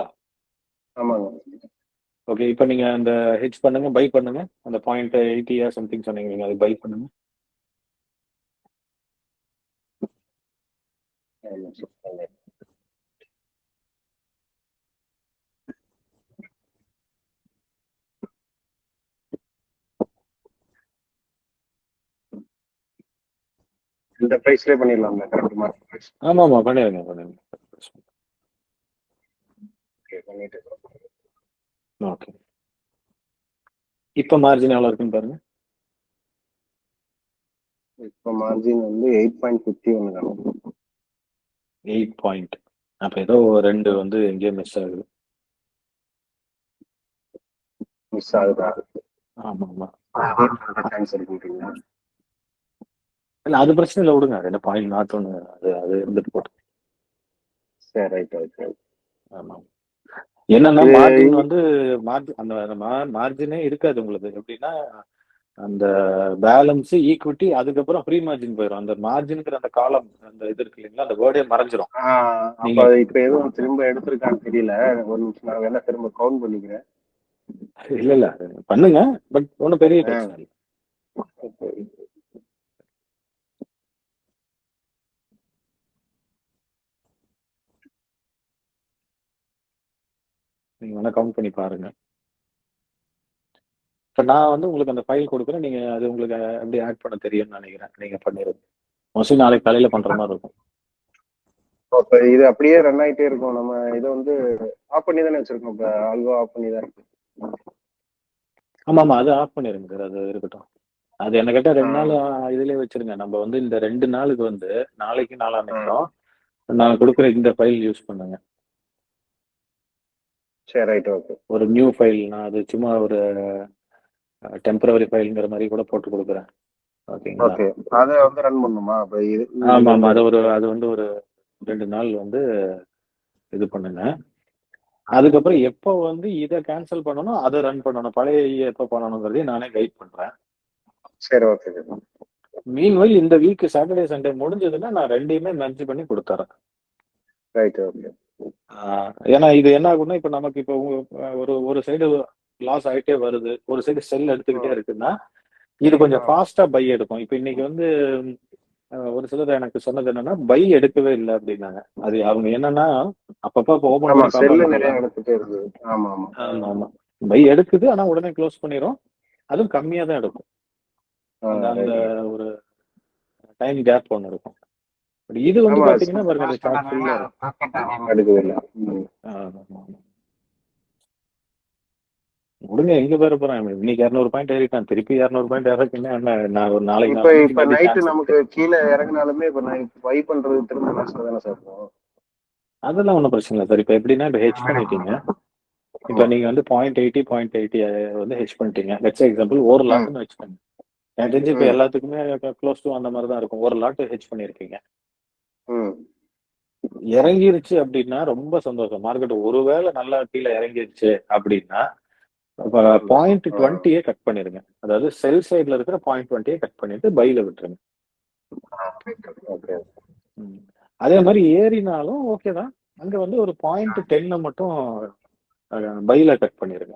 ஆமாங்க. ஓகே, இப்போ நீங்க அந்த ஹெட்ஜ் பண்ணுங்க, பை பண்ணுங்க. அந்த 0.80 சம்திங் சொன்னீங்க, அது பை பண்ணுங்க. இந்த பிரைஸ்லேயே பண்ணிடலாம்ல கரெக்ட் மார்க்கெட் பிரைஸ்? ஆமா ஆமா பண்ணிடுங்க பண்ணிடுங்க. ஓகே பண்ணிட்டு ஓகே. இப்போ மார்ஜின் எவ்வளோ இருக்குன்னு பாருங்க. இப்போ மார்ஜின் வந்து 8.51 தான். 8 பாயிண்ட். அப்போ ஏதோ 2 வந்து எங்கேயோ மிஸ் ஆகுது. மிஸ் ஆகுதா? ஆமா ஆமா. சான்ஸ் இருக்குங்களா? இல்லை அது பிரச்சனை இல்லை, விடுங்க. 2.01 அது அது இருந்துட்டு போட்டு. சரி ரைட் ரைட் ரைட். ஆமா. என்னன்னா இது மார்ஜின் வந்து அந்த மார்ஜினே இருக்காது உங்களுக்கு. எப்படின்னா அந்த பேலன்ஸ் ஈக்விட்டி அதுக்கப்புறம் ஃப்ரீ மார்ஜின் போயிடும். அந்த மார்ஜினுங்கிற அந்த காலம் அந்த இது இருக்கு இல்லைங்களா, அந்த வேர்டே மறைஞ்சிரும். நீங்க அப்ப இப்ப எதுவும் திரும்ப எடுத்திருக்கான்னு தெரியல. ஒரு நிமிஷம் நான் வேணா திரும்ப கவுண்ட் பண்ணிக்கிறேன். இல்ல இல்ல பண்ணுங்க, பட் ஒன்றும் பெரிய பிரச்சனை இல்லை. நீங்க வேணா கவுண்ட் பண்ணி பாருங்க. இப்போ நான் வந்து உங்களுக்கு அந்த ஃபைல் கொடுக்குறேன், நீங்க அது உங்களுக்கு எப்படி ஆட் பண்ண தெரியும்னு நினைக்கிறேன். நீங்க பண்ணிடுங்க. மோஸ்ட்லி நாளைக்கு காலையில பண்ற மாதிரி இருக்கும். இப்ப இது அப்படியே ரன் ஆயிட்டே இருக்கும். நம்ம இதை வந்து ஆஃப் பண்ணி தானே வச்சிருக்கோம். இப்ப ஆல்கோ ஆஃப் பண்ணி தான் இருக்கு. ஆமா ஆமா, அது ஆஃப் பண்ணிடுங்க சார், அது இருக்கட்டும். அது என்ன கேட்டா 2 நாள் இதுலயே வச்சிருங்க. நம்ம வந்து இந்த 2 நாளுக்கு வந்து நாளைக்கு நாளான்னைக்கும் நான் கொடுக்குற இந்த ஃபைல் யூஸ் பண்ணுங்க. சரி ரைட் ஓகே. ஒரு நியூ ஃபைல், நான் அது சும்மா ஒரு டெம்பரவரி ஃபைல்ங்கிற மாதிரி கூட போட்டு கொடுக்குறேன். ஓகேங்களா? ஓகே. அதை வந்து ரன் பண்ணுமா? அப்ப இது ஆமா ஆமா, அது வந்து ஒரு 2 நாள் வந்து இது பண்ணுங்க. அதுக்கப்புறம் எப்போ வந்து இதை கேன்சல் பண்ணணும், அதை ரன் பண்ணணும், பழைய எப்போ பண்ணணுங்கிறதையும் நானே கைட் பண்றேன். சரி ஓகே. மீன்வைல் இந்த வீக் சாட்டர்டே சண்டே முடிஞ்சதுன்னா நான் 2யுமே மெர்ஜ் பண்ணி கொடுத்துறேன். Right okay. ஏன்னா இது என்ன ஆகும்னா, இப்போ நமக்கு இப்போ ஒரு சைடு லாஸ் ஆகிட்டே வருது, ஒரு சைடு செல் எடுத்துக்கிட்டே இருக்குன்னா இது கொஞ்சம் ஃபாஸ்டா பை எடுக்கும். இப்போ இன்னைக்கு வந்து ஒரு சிலர் எனக்கு சொன்னது என்னன்னா பை எடுக்கவே இல்லை அப்படின்னாங்க. அது அவங்க என்னன்னா அப்பப்ப ஓபன் ஆமா பண்ணி செல்லு நிறைய பார்ப்பாங்க. எடுத்துட்டே இருக்கு. ஆமா ஆமா ஆமா ஆமா, பை எடுக்குது ஆனா உடனே க்ளோஸ் பண்ணிரும். அதுவும் கம்மியா தான் எடுக்கும். அந்த ஒரு டைம் கேப் ஒன்று இருக்கும். இது வந்து ஆமா பாத்தீங்கன்னா பாருங்க, இந்த சார்ட் ஃபுல்லா இருக்கும். எடுக்கவே இல்லை. முடிங்க எங்க பேர போறேன். இன்னைக்கு 200 பாயிண்ட் ஏறிட்டான், திருப்பி 200 பாயிண்ட் ஏறக்குன்னா என்ன, நான் ஒரு நாளைக்கு இப்ப நைட்டு நமக்கு கீழே இறங்கினாலுமே இப்ப நான் பை பண்றது திரும்ப நஷ்டம் தானே சார் போகும்? அதெல்லாம் ஒன்றும் பிரச்சனை இல்லை சார். இப்போ எப்படின்னா இப்போ ஹெச் பண்ணிட்டீங்க. இப்போ நீங்க வந்து 0.80 வந்து ஹெச் பண்ணிட்டீங்க. லெட்ஸ் எக்ஸாம்பிள் ஒரு லாட்னு ஹெச் பண்ணி, எனக்கு தெரிஞ்சு இப்போ எல்லாத்துக்குமே க்ளோஸ் டு அந்த மாதிரி தான் இருக்கும். ஒரு லாட் ஹெச் பண்ணியிருக்கீங்க, இறங்கிருச்சு அப்படின்னா ரொம்ப சந்தோஷம். மார்க்கெட் ஒருவேளை நல்லா கீழே இறங்கிருச்சு அப்படின்னா 0.20 கட் பண்ணிருங்க. அதாவது செல் சைட்ல இருக்கிற 0.20 கட் பண்ணிட்டு பைல விட்டுருங்க. அதே மாதிரி ஏறினாலும் ஓகே தான், அங்க வந்து ஒரு 0.10 மட்டும் பைல கட் பண்ணிருங்க.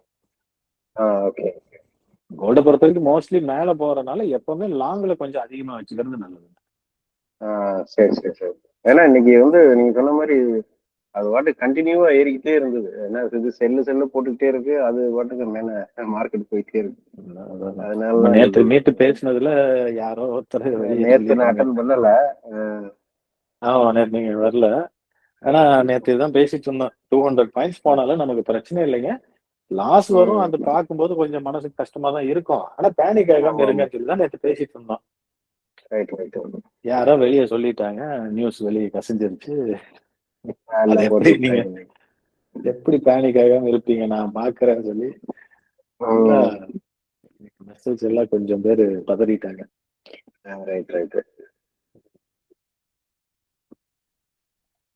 கோல்ட பொறுத்த வரைக்கும் மோஸ்ட்லி மேல போறதுனால எப்பவுமே லாங்ல கொஞ்சம் அதிகமா வச்சுக்கிறது நல்லது. சரி சரி சரி. ஏன்னா இன்னைக்கு வந்து நீங்க சொன்ன மாதிரி அது பாட்டு கண்டினியூவா ஏறிக்கிட்டே இருந்தது. ஏன்னா இது செல்லு போட்டுக்கிட்டே இருக்கு, அது பாட்டுக்கு மேல மார்க்கெட் போயிட்டே இருக்கு. அதனால நேற்று பேசினதுல யாரோ ஒருத்தர் நேற்று நான் அட்டன் பண்ணல. நேற்று நீங்க வரல. ஆனா நேற்று தான் பேசிட்டு இருந்தோம். 200 பாயிண்ட்ஸ் போனாலும் நமக்கு பிரச்சனை இல்லைங்க, லாஸ் வரும். அது பார்க்கும்போது கொஞ்சம் மனசுக்கு கஷ்டமா தான் இருக்கும். ஆனா பேனிக் ஆகாம இருங்கன்னு சொல்லி தான் நேற்று பேசிட்டு இருந்தோம். யாரோ வெளியே சொல்லிட்டாங்க, நியூஸ் வெளியே கசிஞ்சிருச்சு. நீங்க எப்படி பேனிக் ஆகாம இருப்பீங்க நான் பாக்குறேன்னு சொல்லி மெசேஜ் எல்லாம் கொஞ்சம் பேரு பதறிட்டாங்க.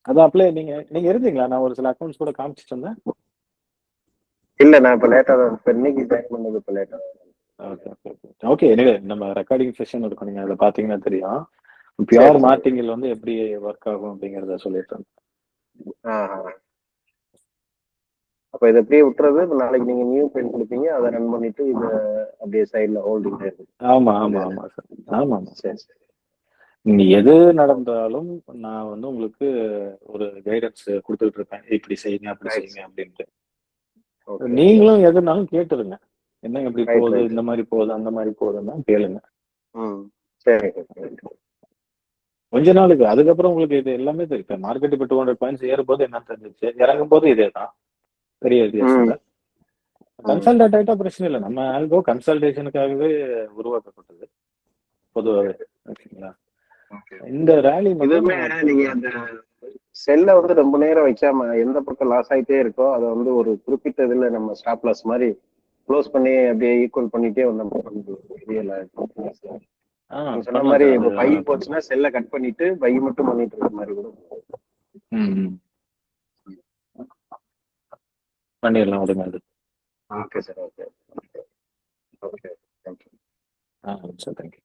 அதான் அப்படியே நீங்க இருந்தீங்களா? நான் ஒரு சில அக்கௌண்ட்ஸ் கூட காமிச்சிட்டு இருந்தேன். இல்ல நான் இப்ப லேட்டா தான் இன்னைக்கு ஜாயின் பண்ணது. இப்ப லேட்டா ஓகே. எனவே நம்ம ரெக்கார்டிங் செஷன் இருக்கும், நீங்க அதுல பாத்தீங்கன்னா தெரியும். பியூர் மார்க்கெட்டிங்ல வந்து எப்படி ஒர்க் ஆகும் அப்படிங்கறத சொல்லிட்டேன். அப்ப இதை அப்படியே விட்டுறது. நாளைக்கு நீங்க நியூ பெயின் கொடுப்பீங்க, அதை ரன் பண்ணிட்டு இதை அப்படியே சைட்ல ஹோல்டிங் இருக்கு. ஆமா ஆமா ஆமா சார். ஆமா ஆமா சரி சரி. நீங்க எது நடந்தாலும் நான் வந்து உங்களுக்கு ஒரு கைடன்ஸ் கொடுத்துட்டு இருப்பேன், இப்படி செய்யுங்க அப்படி செய்யுங்க அப்படின்ட்டு. நீங்களும் எதுனாலும் கேட்டுருங்க, என்ன எப்படி போகுது, இந்த மாதிரி போகுது அந்த மாதிரி போகுதுன்னா கேளுங்க. சரி. கொஞ்ச நாளுக்கு. அதுக்கப்புறம் உங்களுக்கு இது எல்லாமே இப்ப மார்க்கெட் இப்ப 200 பாயிண்ட்ஸ் ஏறும்போது என்ன தெரிஞ்சிச்சு, இறங்கும் போது இதே தான். பெரிய வித்தியாசம் இல்லை. கன்சல்டேட் ஆயிட்டா பிரச்சனை இல்லை. நம்ம ஆல்கோ கன்சல்டேஷனுக்காகவே உருவாக்கப்பட்டது பொதுவாகவே. ஓகேங்களா? இந்த ரேலி இதுவுமே நீங்க அந்த செல்ல வந்து ரொம்ப நேரம் வைக்காம எந்த பக்கம் லாஸ் ஆயிட்டே இருக்கோ அதை வந்து ஒரு குறிப்பிட்ட இதுல நம்ம ஸ்டாப் லாஸ் மாதிரி க்ளோஸ் பண்ணி அப்படியே ஈக்குவல் பண்ணிட்டே வந்தோம். சொன்ன மாதிரி இப்போ பை போச்சுன்னா செல்ல கட் பண்ணிட்டு பை மட்டும் பண்ணிட்டு இருக்க மாதிரி கூட பண்ணிடலாம். ஒரு மாதிரி. Okay sir. Okay okay thank you. Sir thank you.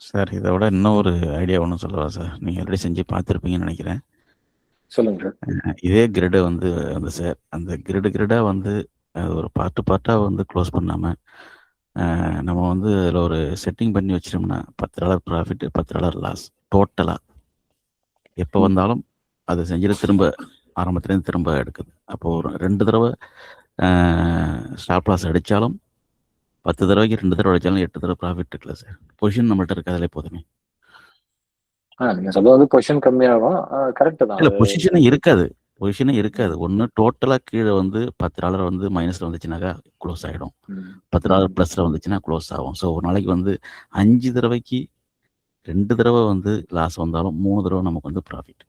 Sir இதோட இன்னும் ஒரு ஐடியா ஒன்று சொல்லவா சார்? நீங்கள் ஆல்ரெடி செஞ்சு பார்த்துருப்பீங்கன்னு நினைக்கிறேன். சொல்லுங்க சார். இதே கிரிடை வந்து சார் அந்த கிரிடாக வந்து ஒரு பார்ட்டாக வந்து க்ளோஸ் பண்ணாமல் நம்ம வந்து அதில் ஒரு செட்டிங் பண்ணி வச்சிட்டோம்னா $10 ப்ராஃபிட், $10 லாஸ் டோட்டலாக எப்போ வந்தாலும் அதை செஞ்சுட்டு திரும்ப ஆரம்பத்துலேருந்து திரும்ப எடுக்குது. அப்போது ஒரு 2 தடவை ஸ்டாப் லாஸ் அடித்தாலும் 10 தடவைக்கு 2 தடவை அடித்தாலும் 8 தடவை ப்ராஃபிட் இருக்குல்ல சார். பொசிஷன் நம்மள்ட்ட இருக்காதுலே போதுமே. நீங்க சொல்றது பொசிஷன் கம்மியாகும். கரெக்ட் தான். இல்லை பொசிஷனே இருக்காது. ஒன்று டோட்டலாக கீழே வந்து $10 வந்து மைனஸில் வந்துச்சுனாக்கா க்ளோஸ் ஆகிடும். $10 ப்ளஸில் வந்துச்சுன்னா க்ளோஸ் ஆகும். ஸோ ஒரு நாளைக்கு வந்து 5 தடவைக்கு 2 தடவை வந்து லாஸ் வந்தாலும் 3 தடவை நமக்கு வந்து ப்ராஃபிட்.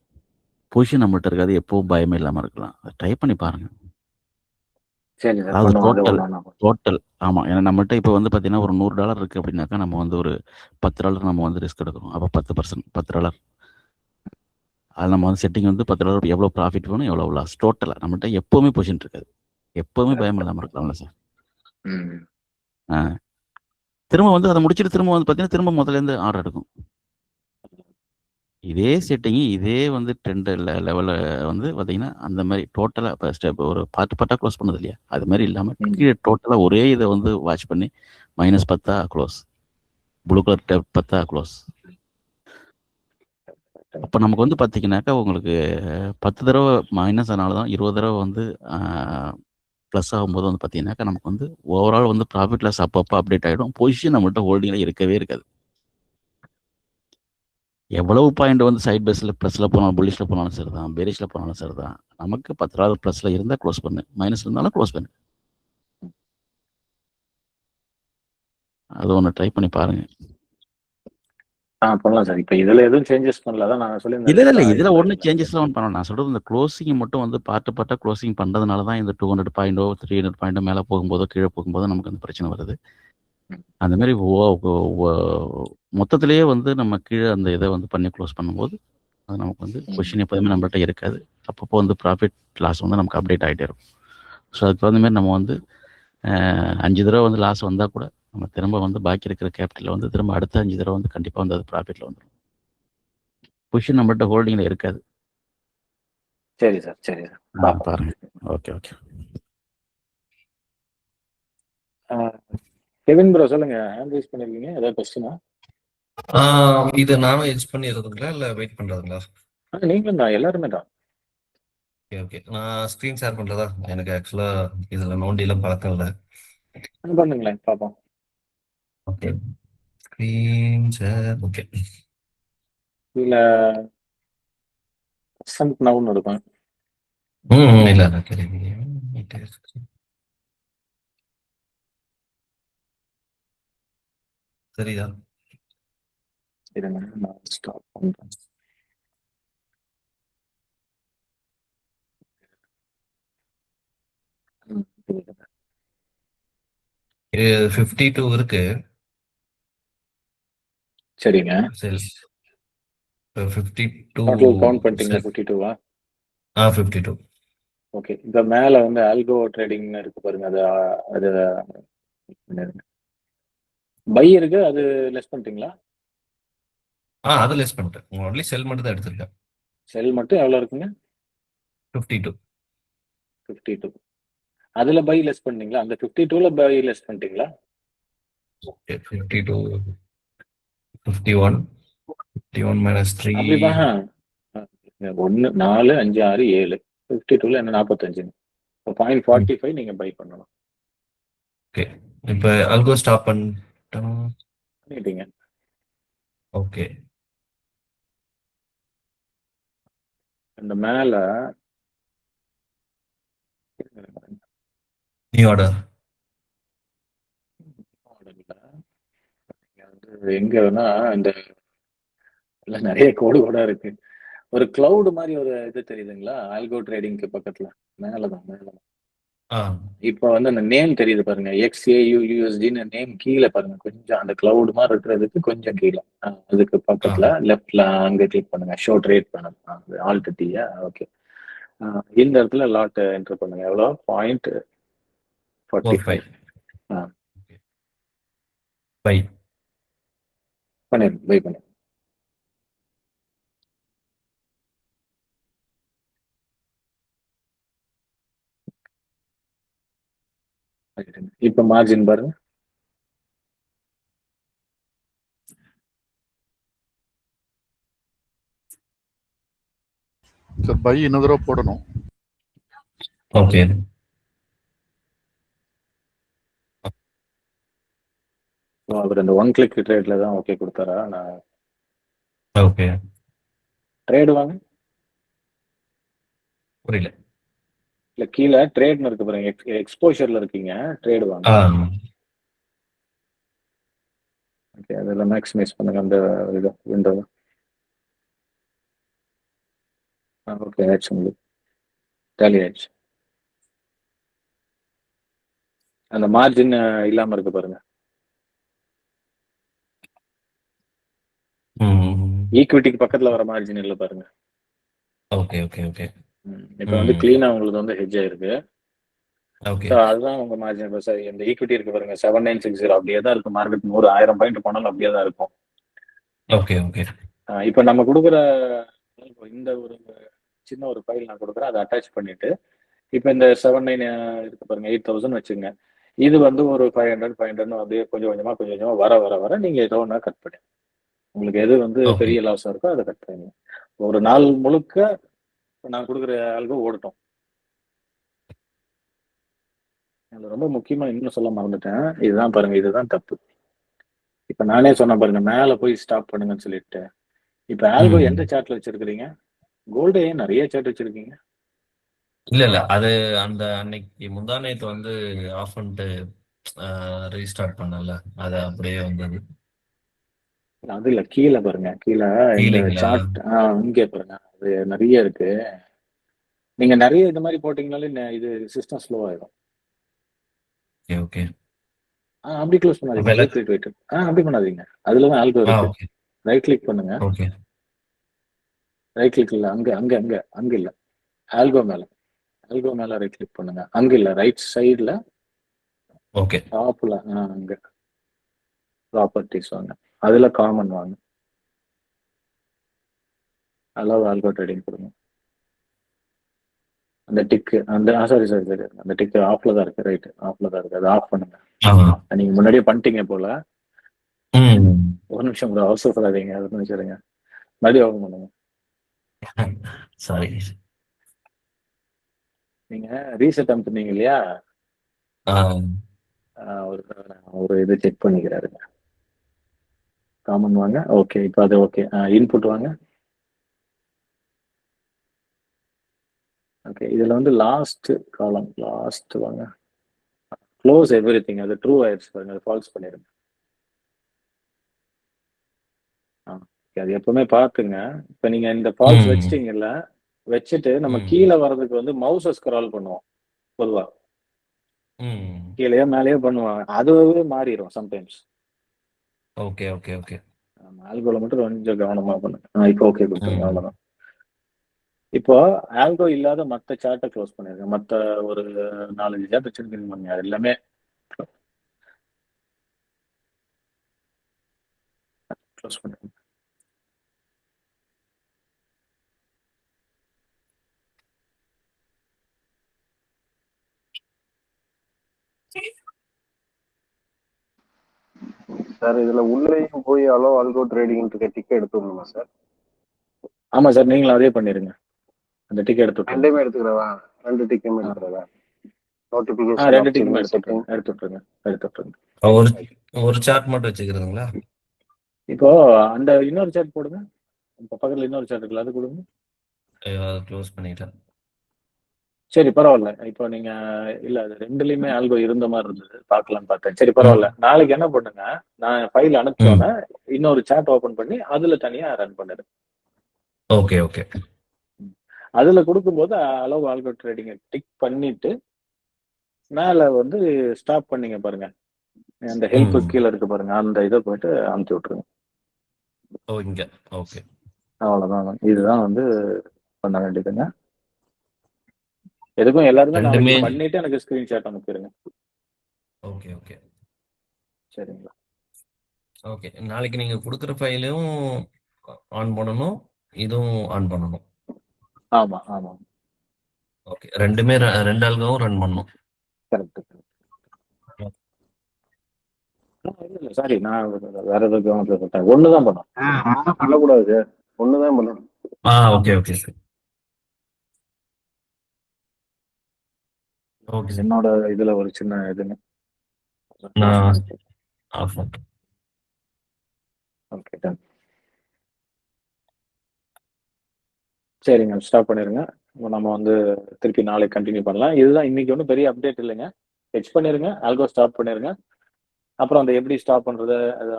பொசிஷன் நம்மள்ட்ட இருக்காது. எப்பவும் பயமே இல்லாமல் இருக்கலாம். அதை ட்ரை பண்ணி பாருங்க. அதாவது டோட்டல் ஆமாம். ஏன்னா நம்மள்ட்ட இப்போ வந்து பார்த்தீங்கன்னா ஒரு $100 இருக்குது அப்படின்னாக்கா நம்ம வந்து ஒரு $10 நம்ம வந்து ரிஸ்க் எடுக்கிறோம். அப்போ 10% $10. அது நம்ம வந்து செட்டிங் வந்து $10 எவ்வளோ ப்ராஃபிட் வேணும், எவ்வளோ லாஸ் டோட்டலாக நம்மள்ட்ட எப்போவுமே பொசிஷன் இருக்காது. எப்போவுமே பயம் இல்லாமல் இருக்கலாம்ல சார். திரும்ப வந்து அதை முடிச்சுட்டு திரும்ப வந்து பார்த்தீங்கன்னா திரும்ப முதலேருந்து ஆர்டர் எடுக்கும். இதே செட்டிங்கு இதே வந்து ட்ரெண்ட் லெவலில் வந்து பார்த்தீங்கன்னா அந்த மாதிரி டோட்டலாக இப்போ ஸ்டெப் ஒரு பார்ட்டாக க்ளோஸ் பண்ணது இல்லையா, அது மாதிரி இல்லாமல் கீழே டோட்டலாக ஒரே இதை வந்து வாட்ச் பண்ணி -10 close, blue colour tape 10 close. அப்போ நமக்கு வந்து பார்த்தீங்கன்னாக்கா உங்களுக்கு 10 தடவை மைனஸ் ஆனால தான் 20 தடவை வந்து ப்ளஸ் ஆகும்போது வந்து பார்த்தீங்கன்னாக்கா நமக்கு வந்து ஓவரால் வந்து ப்ராஃபிட் லாஸ் அப்பப்போ அப்டேட் ஆகிடும். பொசிஷன் நம்மள்ட்ட ஹோல்டிங்கில் இருக்கவே இருக்காது. எவ்வளவு பாயிண்ட் வந்து சைட் பேஸில் ப்ளஸில் போனாலும் புல்லிஷில் போனாலும் சரி தான், பேரிஷில் போனாலும் சரி தான், நமக்கு $10 ப்ளஸில் இருந்தால் க்ளோஸ் பண்ணு, மைனஸில் இருந்தாலும் க்ளோஸ் பண்ணு. அது ஒன்று ட்ரை பண்ணி பாருங்க. பண்ணலாம் சார். இப்போ இதில் எதுவும் சேஞ்சஸ் பண்ணல தான் நான் சொல்லியிருந்தேன். இல்லை இதில் ஒன்றும் சேஞ்சஸ்லாம் பண்ணலாம். நான் சொல்கிறது இந்த க்ளோசிங் மட்டும் வந்து பார்ட்டாக க்ளோசிங் பண்ணுறதுனால தான் இந்த 200 பாயிண்டோ 300 பாயிண்டோ மேலே போகும்போதோ கீழே போகும்போதோ நமக்கு அந்த பிரச்சனை வருது. அந்த மாதிரி மொத்தத்திலேயே வந்து நம்ம கீழே அந்த இதை வந்து பண்ணி க்ளோஸ் பண்ணும்போது அது நமக்கு வந்து பொசிஷன் எப்போதுமே நம்மள்ட்ட இருக்காது. அப்பப்போ வந்து ப்ராஃபிட் லாஸ் வந்து நமக்கு அப்டேட் ஆகிட்டே இருக்கும். ஸோ அதுக்கு தகுந்த மாதிரி நம்ம வந்து 5 தடவை வந்து லாஸ் வந்தால் கூட நம்ம திரும்ப வந்து பாக்கி இருக்கிற கேபிட்டலில் வந்து திரும்ப அடுத்த 5 தடவை வந்து கண்டிப்பாக வந்து அது ப்ராஃபிட்டில் வந்துடும். பொசிஷன் நம்மள்ட்ட ஹோல்டிங்கில் இருக்காது. சரி சார். பாருங்க. ஓகே. கெவின் ப்ரோ சொல்லுங்க. ஹேண்ட் ரைஸ் பண்ணிருக்கீங்க. ஏதாவது கொஸ்டினா? இது நானும் எட்ஜ் பண்ணிடுறதுங்களா இல்லை வெயிட் பண்ணுறதுங்களா? நீங்களும் தான், எல்லாருமே தான். ஓகே நான் ஸ்க்ரீன் ஷேர் பண்ணுறதா? எனக்கு ஆக்சுவலாக இதில் நோண்டிலாம் பழக்கம் இல்லை. பண்ணுங்களேன் பார்ப்போம். Okay screen share. ஓகே இல்லை நவுன்னு இருக்கும். இல்லை சரிதா? இருங்க நான் ஸ்டாப் பண்ணுறேன். இது 52 இருக்கு. சரிங்க. சரி 52 கவுண்ட் பண்ணிட்டீங்களா? 52வா? 52. ஓகே. இந்த மேலே வந்து ஆல்கோ ட்ரேடிங் இருக்கு பாருங்க. அது பை இருக்கு, அது லெஸ் பண்ணிட்டீங்களா? அது லெஸ் பண்ணிட்டேன். ஒன்லி செல் மட்டும் தான் எடுத்திருக்கேன். செல் மட்டும் எவ்வளோ இருக்குங்க? 52. அதுல பை லெஸ் பண்ணீங்களா? அந்த 52ல பை லெஸ் பண்ணிட்டீங்களா? 52 51 -3 அப்படிதான். 1 4 5 6 7 52ல என்ன 45. 0.45 நீங்க பை பண்ணணும். ஓகே. இப்போ அல்கோ ஸ்டாப் பண்ணிட்டோம். பண்ணிட்டீங்க. ஓகே. இந்த மேல நியூ ஆர்டர். எங்க வேணா இந்த நிறைய கோடு கூட இருக்கு. ஒரு கிளவுட் மாதிரி ஒரு இது தெரியுதுங்களா? ஆல்கோ ட்ரேடிங்க்கு பக்கத்துல மேலதான். இப்போ வந்து அந்த நேம் தெரியுது பாருங்க, XAUUSDன்னு நேம் கீழே பாருங்க, கொஞ்சம் அந்த கிளவுட் மாதிரி இருக்கிறதுக்கு கொஞ்சம் கீழே அதுக்கு பக்கத்துல லெஃப்ட்ல அங்க கிளிக் பண்ணுங்க, ஷோ ட்ரேட் பண்ணுங்க, ஆல்ட் டீயா. ஓகே, இந்த இடத்துல லாட் என்டர் பண்ணுங்க. எவ்வளோ? 0.45. பை பண்ணிருங்க, பை பண்ணுங்க. இப்ப மார்ஜின் பாருங்க. சார் பை இன்னொரு தடவை போடணும். ஓகே. அவர் இந்த ஒன் கிளிக் ட்ரேட்ல தான் ஓகே கொடுத்தாரா? நான் ஓகே. ட்ரேடு வாங்க. புரியல. இல்ல கீழே ட்ரேட்னு இருக்கு பாருங்க, எக்ஸ்போஷர்ல இருக்கீங்க, ட்ரேடு வாங்க. ஓகே, அதெல்லாம் மேக்ஸிமைஸ் பண்ணுங்க அந்த இது விண்டோ. ஓகே, ஆயிடுச்சு உங்களுக்கு, டேலி ஆயிடுச்சு. அந்த மார்ஜின் இல்லாம இருக்கு பாருங்க, ஈக்விட்டிக்கு பக்கத்துல வர மார்ஜின் இல்ல பாருங்க. Okay okay okay. இப்போ வந்து கிளீனா உங்களுக்கு வந்து ஹெட்ஜ் ஆயிருக்கு. ஓகே. அதுதான் உங்க மார்ஜின். இப்போ சார் இந்த ஈக்விட்டி இருக்கு பாருங்க, 7960 அப்படியே தான் இருக்கும். மார்க்கெட் 1000 பாயிண்ட் போனாலும் அப்படியே தான் இருக்கும். Okay okay. இப்போ நம்ம கொடுக்குற இந்த ஒரு சின்ன ஒரு ஃபைல் நான் கொடுக்குறேன், அதை அட்டாச் பண்ணிட்டு இப்போ இந்த 79 இருக்கு பாருங்க, 8000 வச்சுங்க. இது வந்து ஒரு 500 அப்படியே கொஞ்சம் கொஞ்சமா வர வர வர நீங்க ஏதோ ஒன்றா கட் பண்ணி உங்களுக்கு எது வந்து பெரிய லாஸா இருக்கோ அதை கட் பண்ணுங்க. ஒரு நாள் முழுக்க நான் கொடுக்குற ஆல்கோ ஓடட்டும். அதுல ரொம்ப முக்கியமா இன்னும் சொல்ல மறந்துட்டேன், இதுதான் பாருங்க, இதுதான் தப்பு. இப்ப நானே சொன்ன பாருங்க, மேல போய் ஸ்டாப் பண்ணுங்கன்னு சொல்லிட்டு. இப்ப ஆல்கோ எந்த சார்ட்ல வச்சிருக்கீங்க? கோல்டே நிறைய சார்ட் வச்சிருக்கீங்க. இல்ல அது அந்த அன்னைக்கு முந்தா நேத்து வந்து ஆஃப் பண்ணிட்டு ரீஸ்டார்ட் பண்ணல, அது அப்படியே வந்தது. அது இல்ல, கீழே பாருங்க, கீழே இந்த சார்ட் இங்கே பாருங்க, அது நிறைய இருக்கு. நீங்க நிறைய இந்த மாதிரி போட்டீங்கனாலே இது சிஸ்டம் ஸ்லோ ஆயிடும். ஓகே. அப்படி க்ளோஸ் பண்ணாதீங்க, வெயிட். அப்படி பண்ணாதீங்க, அதுல தான் ஆல்கோ இருக்கு. ரைட் கிளிக் பண்ணுங்க. ஓகே. ரைட் கிளிக் இல்ல, அங்க அங்க அங்க அங்க இல்ல, ஆல்கோ மேல ரைட் கிளிக் பண்ணுங்க. அங்க இல்ல, ரைட் சைடுல. ஓகே. டாப்ல அங்க ப்ராப்பர்ட்டிஸ் வாங்க, அதுல காமன் வாங்க, அலோவ் ஆல்கோ ட்ரேடிங் கொடுங்க. அந்த டிக்கு அந்த சாரி அந்த டிக்கு ஆஃப்ல தான் இருக்கு. ரைட், ஆஃப்ல தான் இருக்கு, அதை ஆஃப் பண்ணுங்க. நீங்க முன்னாடியே பண்ணிட்டீங்க போல. ஒரு நிமிஷம் கூட அவசரப்படாதீங்க, அது நினைச்சிருங்க, மறுபடியும் ஓபன் பண்ணுங்க. சாரி, நீங்க ரீசெட் அனுப்புனீங்க இல்லையா? ஒரு இது செக் பண்ணிக்கிறாருங்க. காமன் வாங்க. ஓகே, இப்போ அது ஓகே. இன்புட் வாங்க. ஓகே, இதுல வந்து லாஸ்ட் காலம், லாஸ்ட் வாங்க. க்ளோஸ் எவ்ரிதிங், அது ட்ரூ ஆயிடுச்சு பாருங்க, அது ஃபால்ஸ் பண்ணிருங்க. அது எப்பவுமே பாத்துங்க. இப்ப நீங்க இந்த ஃபால்ஸ் வச்சிட்டீங்கல்ல, வச்சுட்டு நம்ம கீழே வர்றதுக்கு வந்து மவுஸை ஸ்க்ரால் பண்ணுவோம் பொதுவா, கீழேயோ மேலேயோ பண்ணுவாங்க, அதுவே மாறிடும் சம்டைம்ஸ். Okay okay okay. ஆல்கோல மட்டும் கொஞ்சம் கவனமா பண்ணுங்க. இப்போ ஓகே கொடுத்துருங்க, அவ்வளவுதான். இப்போ ஆல்கோ இல்லாத மற்ற சார்ட்டை க்ளோஸ் பண்ணிருங்க. மற்ற ஒரு 4-5 சார்ட் வச்சிருக்கீங்க, அது எல்லாமே க்ளோஸ் பண்ணுங்க. சார் இதுல உள்ளேயும் போய் அலோ ஆல்கோ ட்ரேடிங் டிக்கெட் எடுத்துடணுமா சார்? ஆமா சார், நீங்களும் அதே பண்ணிருங்க, அந்த டிக்கெட் எடுத்து ரெண்டுமே எடுத்துக்கிறவா? 2 டிக்கெட் எடுத்துக்கிறதா? நோட்டிபிகேஷன் ரெண்டு டிக்குமே ஆப்ஷன் செட்டிங். எடுத்து விட்டுருங்க. ஒரு ஒரு சார்ட் மட்டும் வச்சுக்கிறதுங்களா? இப்போ அந்த இன்னொரு சாட் போடுங்க. இப்போ பக்கத்துல இன்னொரு சாட் இருக்குல்ல, அது கொடுங்க. அதை க்ளோஸ் பண்ணிட்டேன். சரி பரவாயில்ல. இப்போ நீங்க இல்ல அது ரெண்டுலயுமே ஆல்கோ இருந்த மாதிரி இருந்தது, பார்க்கலாம்னு பார்த்தேன். சரி பரவாயில்ல. நாளைக்கு என்ன பண்ணுங்க, நான் ஃபைல் அனுப்பிச்சோன்னே இன்னொரு சாட் ஓபன் பண்ணி அதுல தனியா ரன் பண்ணுது. Okay okay. அதுல கொடுக்கும்போது அளவு ஆல்கோ ட்ரேடிங் டிக் பண்ணிட்டு மேல வந்து ஸ்டாப் பண்ணீங்க பாருங்க, அந்த ஹெல்ப் கீழே இருக்கு பாருங்க, அந்த இதை போயிட்டு அனுப்பிச்சு விட்டுருங்க. ஓ இங்க. ஓகே. அவ்வளவுதான். இதுதான் வந்து பண்ண வேண்டியதுங்க. எதுக்கும் எல்லாருமே நாளைக்கு ரெண்டுமே. பண்ணிட்டு எனக்கு ஸ்கிரீன்ஷாட் அனுப்பிடுங்க. ஓகே ஓகே சரிங்களா? ஓகே. நாளைக்கு நீங்க கொடுக்குற ஃபைலையும் ஆன் பண்ணணும், இதுவும் ஆன் பண்ணணும். ஆமா ஆமா ஓகே. ரெண்டுமே ரெண்டு ஆல்கவும் ரன் பண்ணணும். கரெக்ட். இல்ல சாரி, நான் வேற எதுவும் கவனிச்சிட்டேன். ஒண்ணுதான் பண்ணணும், பண்ணக்கூடாது. ஒண்ணுதான் பண்ணணும். Okay okay sir. Okay sir. என்னோட இதுல ஒரு சின்ன இதுன்னு நான் ஆஃப் பண்ணிட்டேன். Okay done. சரிங்க, ஸ்டாப் பண்ணிருங்க. நம்ம வந்து திருப்பி நாளைக்கு கண்டினியூ பண்ணலாம். இதுதான் இன்னைக்கு ஒன்றும் பெரிய அப்டேட் இல்லைங்க. ஹெச் பண்ணிருங்க, ஆல்கோ ஸ்டாப் பண்ணிருங்க. அப்புறம் அந்த எப்படி ஸ்டாப் பண்றது அது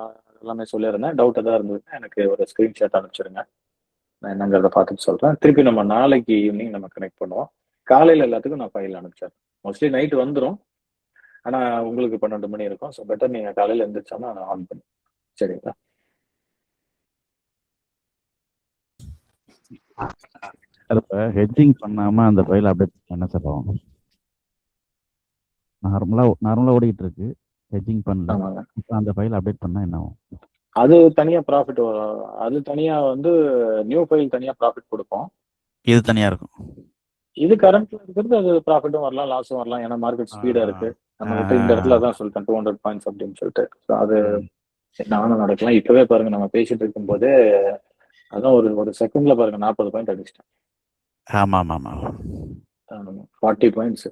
எல்லாமே சொல்லிடுறேன். டவுட் எதாவது இருந்ததுன்னா எனக்கு ஒரு ஸ்கிரீன்ஷாட் அனுப்பிச்சிருங்க, நான் என்னங்கிறத பார்த்துட்டு சொல்றேன். திருப்பி நம்ம நாளைக்கு ஈவினிங் நம்ம கனெக்ட் பண்ணுவோம். காலையில எல்லாத்துக்கும் நான் ஃபைல் அனுப்பிச்சிடுறேன். மோஸ்ட்லி நைட் வந்துடும், ஆனா உங்களுக்கு 12 மணி இருக்கும். ஸோ பெட்டர் நீங்க காலையில எழுந்திரிச்சோன்னா ஆன் பண்ணு. சரிங்களா? இப்போ ஹெட்ஜிங் பண்ணாம அந்த ஃபைல் அப்டேட் என்ன சார் ஆகும்? நார்மலா ஓடிட்டு இருக்கு, ஹெட்ஜிங் பண்ணல. ஆமாங்க. இப்போ அந்த ஃபைல் அப்டேட் பண்ணா என்ன ஆகும்? அது தனியா ப்ராஃபிட், அது தனியா வந்து நியூ ஃபைல் தனியா ப்ராஃபிட் கொடுப்போம். இது தனியா இருக்கும். இது கரண்ட்ல இருக்கிறது அது ப்ராஃபிட்டும் வரலாம், லாஸும் வரலாம். ஏன்னா மார்க்கெட் ஸ்பீடா இருக்கு. நம்ம கிட்ட இந்த இடத்துல தான் சொல்லிட்டேன் 200 பாயிண்ட்ஸ் அப்படின்னு சொல்லிட்டு. ஸோ அது நானும் நடக்கலாம். இப்பவே பாருங்க, நம்ம பேசிட்டு இருக்கும் போதே அதான் ஒரு செகண்ட்ல பாருங்க 40 பாயிண்ட் அடிச்சிட்டேன். ஆமா ஆமா ஆமா 40 பாயிண்ட்ஸ்.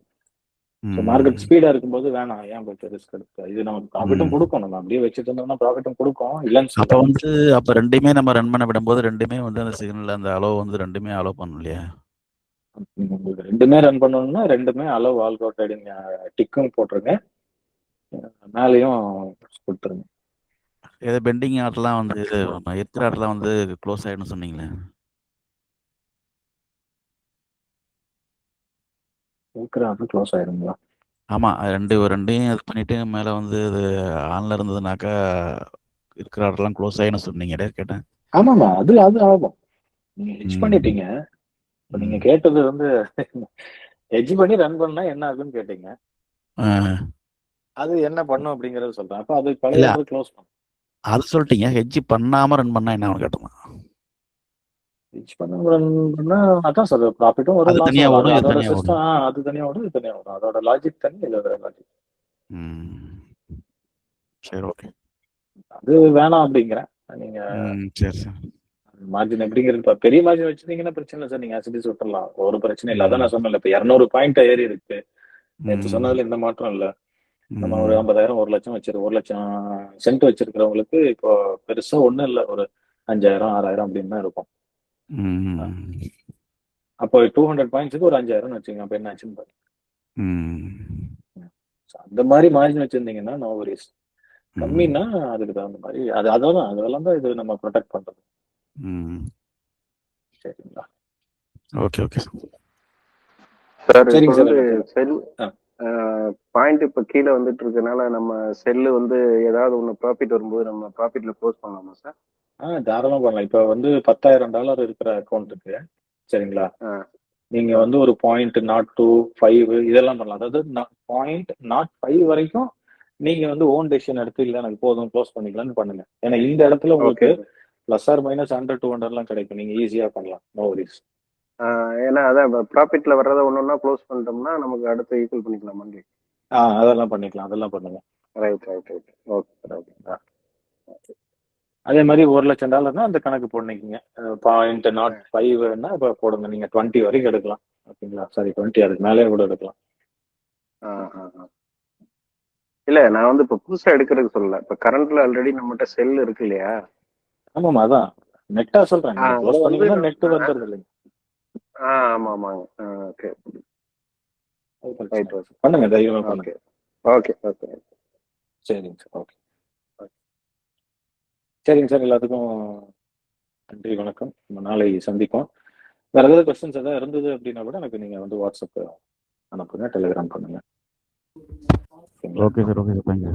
மார்க்கெட் ஸ்பீடா இருக்கும்போது வேணாம், ஏன் போயிட்டு ரிஸ்க் எடுத்து. இது நமக்கு ப்ராஃபிட்டும் கொடுக்கும். நம்ம அப்படியே வச்சுட்டு இருந்தோம்னா ப்ராஃபிட்டும் கொடுக்கும், இல்லைன்னு அப்ப சொல்றேன். அப்ப ரெண்டுமே நம்ம ரன் பண்ண விடும்போது ரெண்டுமே வந்து அந்த சிக்னல் அந்த அளவு வந்து ரெண்டுமே அலோ பண்ணும் இல்லையா? உங்களுக்கு ரெண்டுமே ரன் பண்ணணும்னா ரெண்டுமே அளவு ஆல்கோ ட்ரேடிங் டிக்கும் போட்டுருங்க, மேலேயும் கொடுத்துருங்க. ஏதோ பெண்டிங் ஆர்டர்லாம் வந்து இருக்கிற ஆர்டர்லாம் வந்து க்ளோஸ் ஆயிடும்னு சொன்னீங்களே. இருக்கிற க்ளோஸ் ஆயிருங்களா? ஆமா, ரெண்டையும் இது பண்ணிட்டு மேல வந்து அது ஆன்ல இருந்ததுனாக்கா இருக்கிற ஆர்டர்லாம் க்ளோஸ் ஆயிடும் சொன்னீங்க, கேட்டேன். ஆமாமா, அது ஆகும். நீங்க ஹெட்ஜ் பண்ணிட்டீங்க. இப்போ நீங்க கேட்டது வந்து ஹெட்ஜ் பண்ணி ரன் பண்ணா என்ன ஆகுன்னு கேட்டீங்க. அது என்ன பண்ணும் அப்படிங்கறது சொல்றேன். அப்ப அது பழைய க்ளோஸ் பண்ணும். அது சொல்லிட்டீங்க. ஹெட்ஜ் பண்ணாம ரன் பண்ணா என்ன கேட்டோம். ஹெட்ஜ் பண்ணாம ரன் பண்ணா அதான் சார் ப்ராஃபிட்டும் வரும், லாஸும் வரும். அதோட சிஸ்டம் அது தனியா வரும், இது தனியா வரும். அதோட லாஜிக் தனி, இதோட லாஜிக். சரி ஓகே. அது வேணாம் அப்படிங்கிறேன். நீங்க சரி சார். மார்ஜின் எப்படிங்கிறது பெரிய மார்ஜின் வச்சிருந்தீங்கன்னா பிரச்சனை இல்லை சார், நீங்க அசிடிஸ் விட்டுறலாம், ஒரு பிரச்சனை இல்லை. அதான் நான் சொன்னேன், இப்போ 200 பாயிண்ட் ஏறி இருக்கு. நேற்று சொன்னதுல எந்த மாற்றம் இல்லை. நம்ம ஒரு 50,000 1 லட்சம் 1 லட்சம் சென்ட் வச்சிருக்கிறவங்களுக்கு இப்போ பெருசா ஒண்ணும் இல்லை, ஒரு 5,000 6,000 அப்படின்னு தான் இருக்கும். அப்போ 200 பாயிண்ட்ஸுக்கு ஒரு 5,000 வச்சுங்க, அப்ப என்ன ஆச்சுன்னு பாருங்க. அந்த மாதிரி மார்ஜின் வச்சிருந்தீங்கன்னா நோ வரிஸ். கம்மின்னா அதுக்கு தகுந்த மாதிரி அதெல்லாம் தான் இது நம்ம ப்ரொடெக்ட் பண்றது. சரிங்களா? Okay okay sir. சரிங்க சார். செல் பாயிண்ட் இப்ப கீழே வந்துட்டு இருக்கனால நம்ம செல்லு வந்து ஏதாவது ஒண்ணு ப்ராஃபிட் வரும்போது நம்ம ப்ராஃபிட்ல க்ளோஸ் பண்ணலாமா சார்? தாராளமா பண்ணலாம். இப்ப வந்து $10,000 இருக்கிற அக்கௌண்ட்டுக்கு சரிங்களா, நீங்க வந்து ஒரு 0.05 இதெல்லாம் பண்ணலாம். அதாவது 0.05 வரைக்கும் நீங்க வந்து ஓன் டெசிஷன் எடுத்து இல்ல எனக்கு போதும் க்ளோஸ் பண்ணிக்கலாம்னு பண்ணுங்க. ஏன்னா இந்த இடத்துல உங்களுக்கு பிளஸ் ஆர் மைனஸ் 100-200 கிடைக்கும். நீங்க ஈஸியா பண்ணலாம், நோ வரிஸ். ஏன்னா அதான் ப்ராஃபிட்ல வர்றத ஒன்னொன்னா க்ளோஸ் பண்ணிட்டோம்னா நமக்கு அடுத்து ஈக்குவல் பண்ணிக்கலாம் மந்த்லி. அதெல்லாம் பண்ணிக்கலாம், அதெல்லாம் பண்ணுங்க. ரைட். ஓகே. அதே மாதிரி $1 லட்சம் அந்த கணக்கு போட்டுக்கிங்க. 0.05ன்னா இப்போ போடுங்க. நீங்க 20 வரைக்கும் எடுக்கலாம். ஓகேங்களா? சாரி 20 அதுக்கு மேலே கூட எடுக்கலாம். இல்ல நான் வந்து இப்ப புதுசா எடுக்கிறதுக்கு சொல்லல. இப்ப கரண்ட்ல ஆல்ரெடி நம்மகிட்ட செல் இருக்கு இல்லையா? ஆமாமா, அதான் நெட்டா சொல்றேன். நீங்க அதை க்ளோஸ் வந்து பண்ணீங்கன்னா நெட் வந்துருது இல்லைங்க. ஆமா ஆமாங்க. ஓகே அது பிரச்சனை ரைட். இல்லை. பண்ணுங்க, தைரியமா பண்ணுங்க. ஓகே ஓகே ஓகே சரிங்க சார். ஓகே, சரிங்க சார். எல்லாத்துக்கும் நன்றி, வணக்கம். நம்ம நாளை சந்திப்போம். வேற ஏதாவது கொஸ்டின்ஸ் ஏதாவது இருந்தது அப்படின்னா கூட எனக்கு நீங்க வந்து வாட்ஸ்அப் அனுப்புங்க, டெலிகிராம் பண்ணுங்க. Okay sir. Okay sir. Thank you.